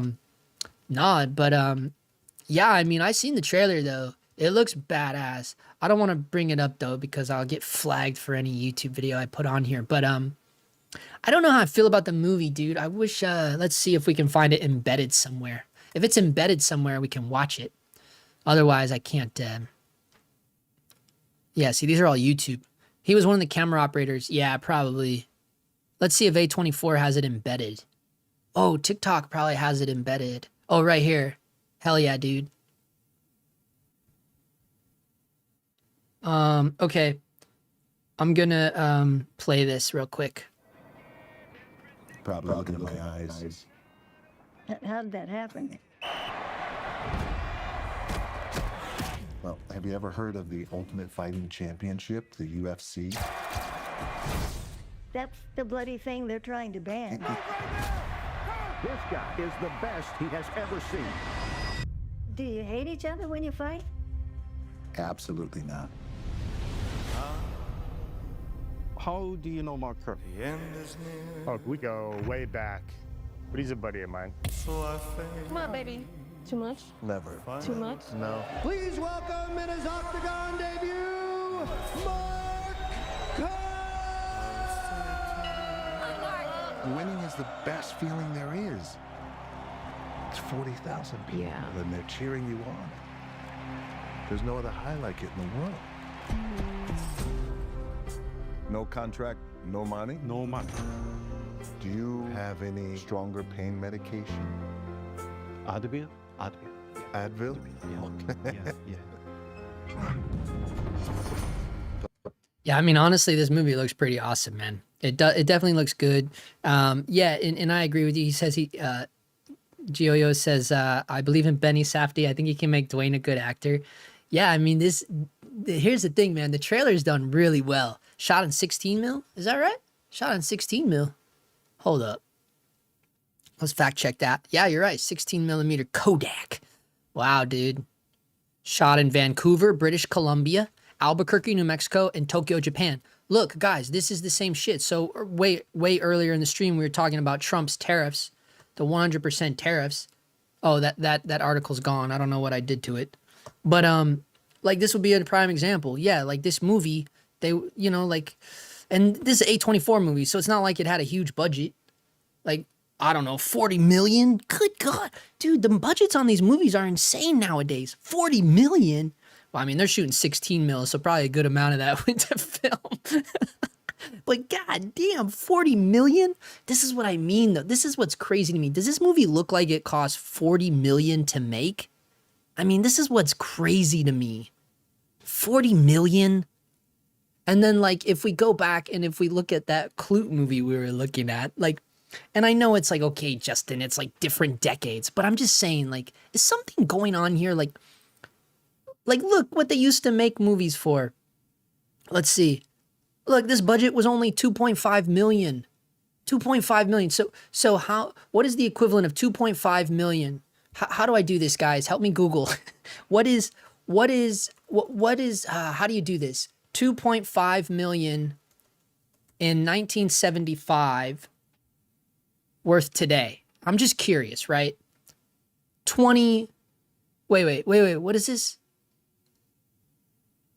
I mean, I seen the trailer though. It looks badass. I don't want to bring it up though because I'll get flagged for any YouTube video I put on here. But I don't know how I feel about the movie, dude. I wish let's see if we can find it embedded somewhere. If it's embedded somewhere, we can watch it. Otherwise, I can't. Yeah, see, these are all YouTube. He was one of the camera operators. Yeah, probably. Let's see if A24 has it embedded. Oh, TikTok probably has it embedded. Oh, right here. Hell yeah, dude. Okay. I'm gonna play this real quick. Probably looking at my eyes. How did that happen? Well, have you ever heard of the Ultimate Fighting Championship, the UFC? That's the bloody thing they're trying to ban. This guy is the best he has ever seen. Do you hate each other when you fight? Absolutely not. How do you know Mark Kirk? Oh, we go way back. But he's a buddy of mine. Come on, baby. Too much? Never. Too much? No. Please welcome in his octagon debut, Mark Kirk! Winning is the best feeling there is. It's 40,000 people, and they're cheering you on. There's no other high like it in the world. No contract, no money? No money. Do you have any stronger pain medication? Advil? Advil? Yeah, I mean, honestly, this movie looks pretty awesome, man. It definitely looks good. Yeah, and I agree with you. He says Gioio says, I believe in Benny Safdie. I think he can make Dwayne a good actor. Yeah, I mean, here's the thing, man. The trailer's done really well. Shot in 16 mil? Is that right? Shot in 16 mil. Hold up. Let's fact check that. Yeah, you're right. 16 millimeter Kodak. Wow, dude. Shot in Vancouver, British Columbia, Albuquerque, New Mexico, and Tokyo, Japan. Look, guys, this is the same shit. So way earlier in the stream, we were talking about Trump's tariffs, the 100% tariffs. Oh, that article's gone. I don't know what I did to it. But like this would be a prime example. Yeah, like this movie, they, you know, like, and this is an A24 movie, so it's not like it had a huge budget. Like, I don't know, 40 million? Good God. Dude, the budgets on these movies are insane nowadays. 40 million? Well, I mean, they're shooting 16 mil, so probably a good amount of that went to film. But god damn, 40 million? This is what I mean, though. This is what's crazy to me. Does this movie look like it cost 40 million to make? I mean, this is what's crazy to me. 40 million? And then, like, if we go back and if we look at that Clute movie we were looking at, like, and I know it's like, okay, Justin, it's like different decades, but I'm just saying, like, is something going on here? Like, look what they used to make movies for. Let's see. Look, this budget was only 2.5 million. 2.5 million. So what is the equivalent of 2.5 million? How do I do this, guys? Help me Google. What is, how do you do this? 2.5 million in 1975 worth today. I'm just curious, right? Wait, what is this?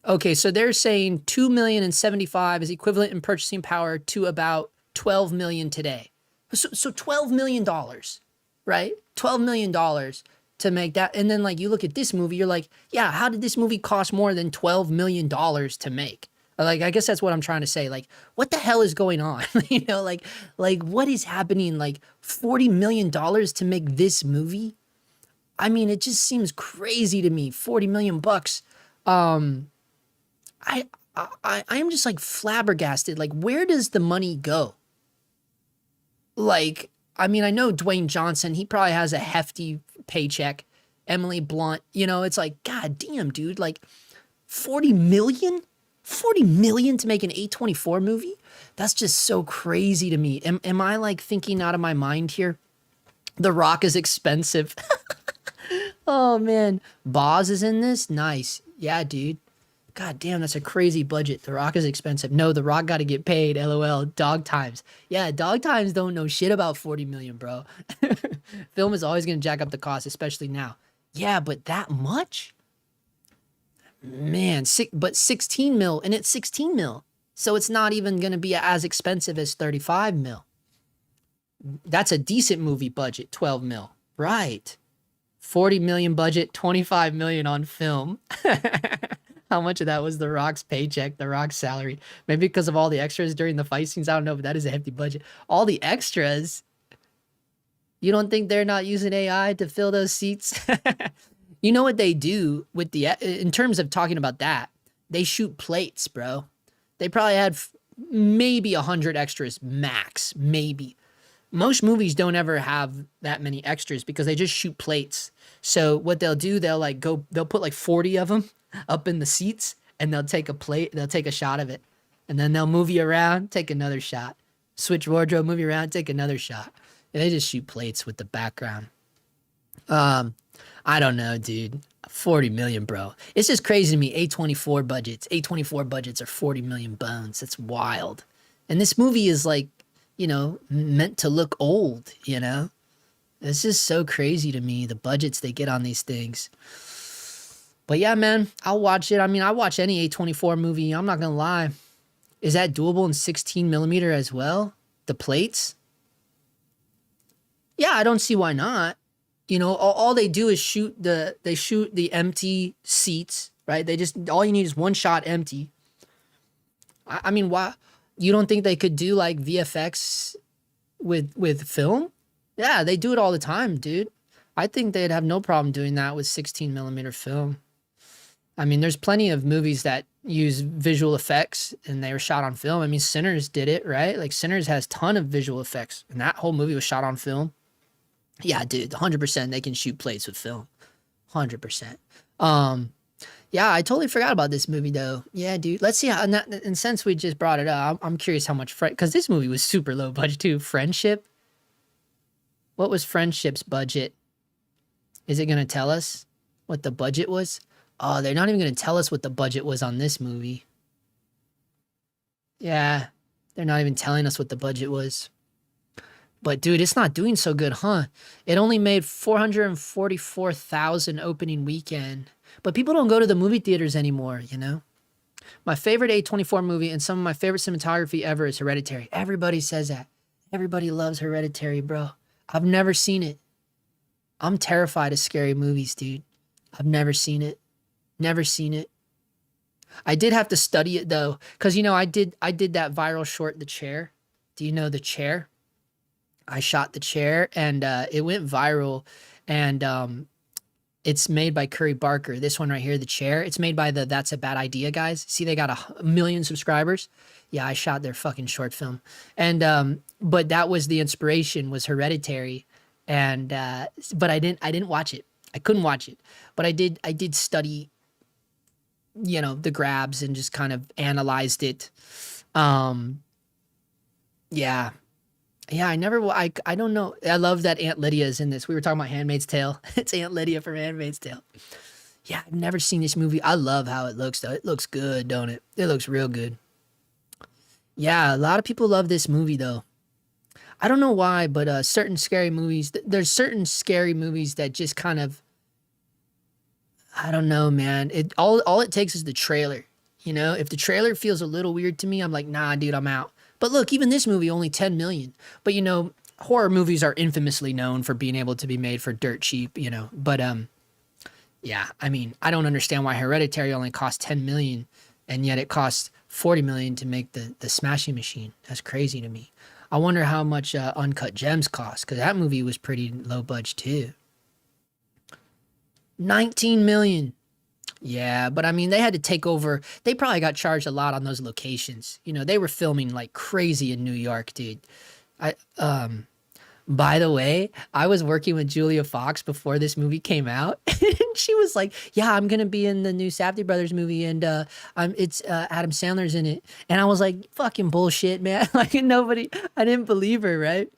Okay, so they're saying 2 million and 75 is equivalent in purchasing power to about 12 million today. So $12 million, right? $12 million to make that. And then like you look at this movie, you're like, yeah, how did this movie cost more than $12 million to make? Like, I guess that's what I'm trying to say. Like, what the hell is going on? You know, like what is happening? Like $40 million to make this movie? I mean, it just seems crazy to me. 40 million bucks. I am just like flabbergasted. Like, where does the money go? Like, I mean, I know Dwayne Johnson, he probably has a hefty paycheck. Emily Blunt, you know, it's like, god damn, dude, like 40 million? 40 million to make an A24 movie? That's just so crazy to me. Am I like thinking out of my mind here? The Rock is expensive. Oh man, Boz is in this. Nice. Yeah, dude. God damn, that's a crazy budget. The Rock is expensive. No, The Rock got to get paid. LOL. Dog Times. Yeah, Dog Times don't know shit about 40 million, bro. Film is always gonna jack up the cost, especially now. Yeah, but that much? Man, but 16 mil, and it's 16 mil. So it's not even gonna be as expensive as 35 mil. That's a decent movie budget, 12 mil. Right. 40 million budget, 25 million on film. How much of that was The Rock's paycheck, The Rock's salary? Maybe because of all the extras during the fight scenes. I don't know, but that is a hefty budget. All the extras. You don't think they're not using AI to fill those seats? You know what they do with the, in terms of talking about that, they shoot plates, bro. They probably had maybe 100 extras max, maybe. Most movies don't ever have that many extras because they just shoot plates. So what they'll do, they'll put like 40 of them up in the seats, and they'll take a plate, they'll take a shot of it, and then they'll move you around, take another shot, switch wardrobe, move you around, take another shot. And they just shoot plates with the background. I don't know, dude. 40 million, bro. It's just crazy to me. A24 budgets. A24 budgets are 40 million bones. That's wild. And this movie is like, you know, meant to look old, you know? It's just so crazy to me, the budgets they get on these things. But yeah, man, I'll watch it. I mean, I watch any A24 movie. I'm not gonna lie. Is that doable in 16 millimeter as well? The plates? Yeah, I don't see why not. You know, all they do is shoot the empty seats, right? All you need is one shot empty. I mean, why? You don't think they could do like VFX with film? Yeah, they do it all the time, dude. I think they'd have no problem doing that with 16 millimeter film. I mean, there's plenty of movies that use visual effects and they were shot on film. I mean, Sinners did it, right? Like Sinners has a ton of visual effects and that whole movie was shot on film. Yeah, dude, 100% they can shoot plates with film. 100%. Yeah, I totally forgot about this movie though. Yeah, dude. Let's see how, and since we just brought it up, I'm curious how much, because this movie was super low budget too. Friendship. What was Friendship's budget? Is it going to tell us what the budget was? Oh, they're not even going to tell us what the budget was on this movie. Yeah, they're not even telling us what the budget was. But dude, it's not doing so good, huh? It only made 444,000 opening weekend. But people don't go to the movie theaters anymore, you know? My favorite A24 movie and some of my favorite cinematography ever is Hereditary. Everybody says that. Everybody loves Hereditary, bro. I've never seen it. I'm terrified of scary movies, dude. I've never seen it. Never seen it. I did have to study it though, because you know I did that viral short, The Chair. Do you know The Chair? I shot The Chair and it went viral, and it's made by Curry Barker. This one right here, The Chair. It's made by the That's a Bad Idea guys. See, they got 1 million subscribers. Yeah, I shot their fucking short film, and but that was the inspiration, was Hereditary, and but I didn't watch it. I couldn't watch it, but I did study, you know, the grabs and just kind of analyzed it. Yeah. Yeah, I don't know. I love that Aunt Lydia is in this. We were talking about Handmaid's Tale. It's Aunt Lydia from Handmaid's Tale. Yeah, I've never seen this movie. I love how it looks, though. It looks good, don't it? It looks real good. Yeah, a lot of people love this movie, though. I don't know why, but certain scary movies, there's certain scary movies that just kind of, I don't know, man. All it takes is the trailer, you know? If the trailer feels a little weird to me, I'm like, nah, dude, I'm out. But look, even this movie, only 10 million. But, you know, horror movies are infamously known for being able to be made for dirt cheap, you know. But, yeah, I mean, I don't understand why Hereditary only cost 10 million, and yet it cost 40 million to make the Smashing Machine. That's crazy to me. I wonder how much Uncut Gems cost, because that movie was pretty low budget, too. 19 million. Yeah, but I mean, they had to take over. They probably got charged a lot on those locations. You know, they were filming like crazy in New York, dude. By the way, I was working with Julia Fox before this movie came out. And she was like, yeah, I'm going to be in the new Safdie Brothers movie. And it's Adam Sandler's in it. And I was like, fucking bullshit, man. Like I didn't believe her, right?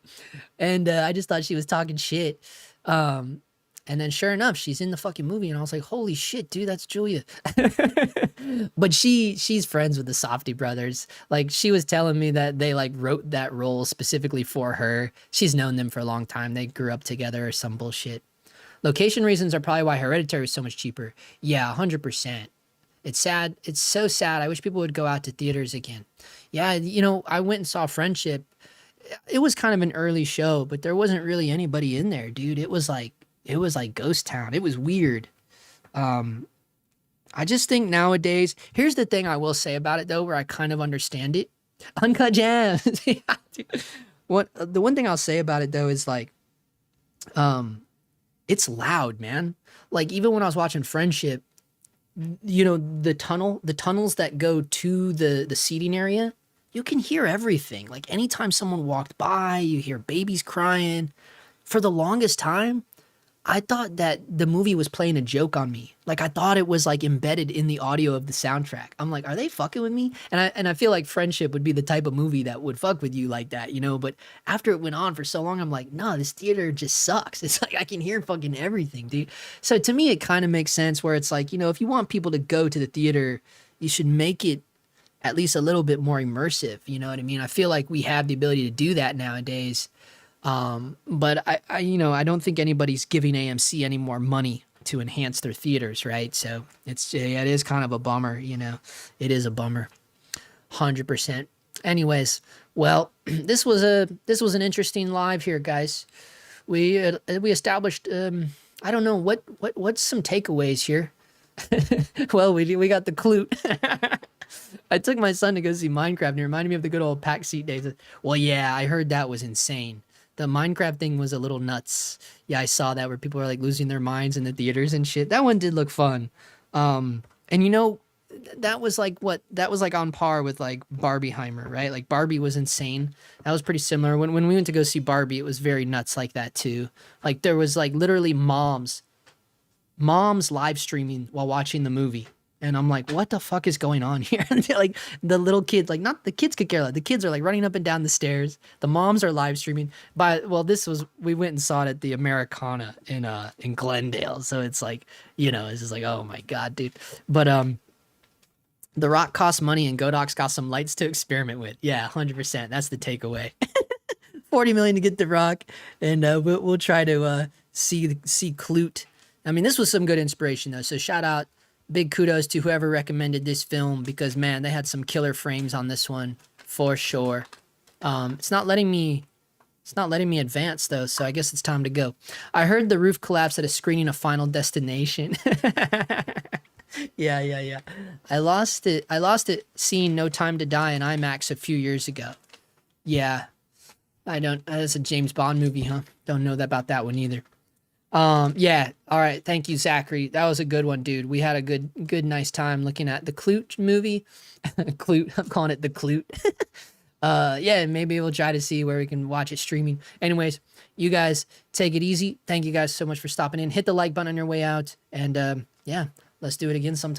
And I just thought she was talking shit. And then sure enough, she's in the fucking movie, and I was like, holy shit, dude, that's Julia. But she's friends with the Safdie brothers. Like, she was telling me that they like wrote that role specifically for her. She's known them for a long time. They grew up together or some bullshit. Location reasons are probably why Hereditary was so much cheaper. Yeah, 100%. It's sad. It's so sad. I wish people would go out to theaters again. Yeah, you know, I went and saw Friendship. It was kind of an early show, but there wasn't really anybody in there, dude. It was like ghost town. It was weird. I just think nowadays, here's the thing I will say about it though, where I kind of understand it. Uncut Gems. Yeah, the one thing I'll say about it though is like, it's loud, man. Like even when I was watching Friendship, you know, the tunnels that go to the seating area, you can hear everything. Like anytime someone walked by, you hear babies crying. For the longest time, I thought that the movie was playing a joke on me. Like I thought it was like embedded in the audio of the soundtrack. I'm like, are they fucking with me? And I feel like Friendship would be the type of movie that would fuck with you like that, you know? But after it went on for so long, I'm like, no, this theater just sucks. It's like I can hear fucking everything, dude. So to me, it kind of makes sense where it's like, you know, if you want people to go to the theater, you should make it at least a little bit more immersive. You know what I mean? I feel like we have the ability to do that nowadays. But I you know, I don't think anybody's giving AMC any more money to enhance their theaters, right? So it is kind of a bummer, you know. It is a bummer. 100%. Anyways, well, this was an interesting live here, guys. We established I don't know what's some takeaways here. Well, we got the Clute. I took my son to go see Minecraft and it reminded me of the good old pack seat days. Well, yeah, I heard that was insane. The Minecraft thing was a little nuts. Yeah, I saw that where people are like losing their minds in the theaters and shit. That one did look fun. And you know, that was like on par with like Barbieheimer, right? Like Barbie was insane. That was pretty similar. When we went to go see Barbie, it was very nuts like that too. Like there was like literally moms live streaming while watching the movie. And I'm like, what the fuck is going on here? Like the little kids, like not the kids could care less. The kids are like running up and down the stairs. The moms are live streaming. We went and saw it at the Americana in Glendale. So it's like, you know, it's just like, oh my God, dude. But The Rock costs money and Godoc's got some lights to experiment with. Yeah, 100%. That's the takeaway. 40 million to get The Rock, and we'll try to see Clute. I mean, this was some good inspiration though. So shout out. Big kudos to whoever recommended this film because, man, they had some killer frames on this one for sure. It's not letting me advance, though, so I guess it's time to go. I heard the roof collapsed at a screening of Final Destination. Yeah. I lost it seeing No Time to Die in IMAX a few years ago. Yeah. That's a James Bond movie, huh? Don't know about that one either. Yeah. All right. Thank you, Zachary. That was a good one, dude. We had a good, nice time looking at the Clute movie. Clute. I'm calling it the Clute. Yeah, maybe we'll try to see where we can watch it streaming. Anyways, you guys take it easy. Thank you guys so much for stopping in. Hit the like button on your way out. And, yeah, let's do it again sometime.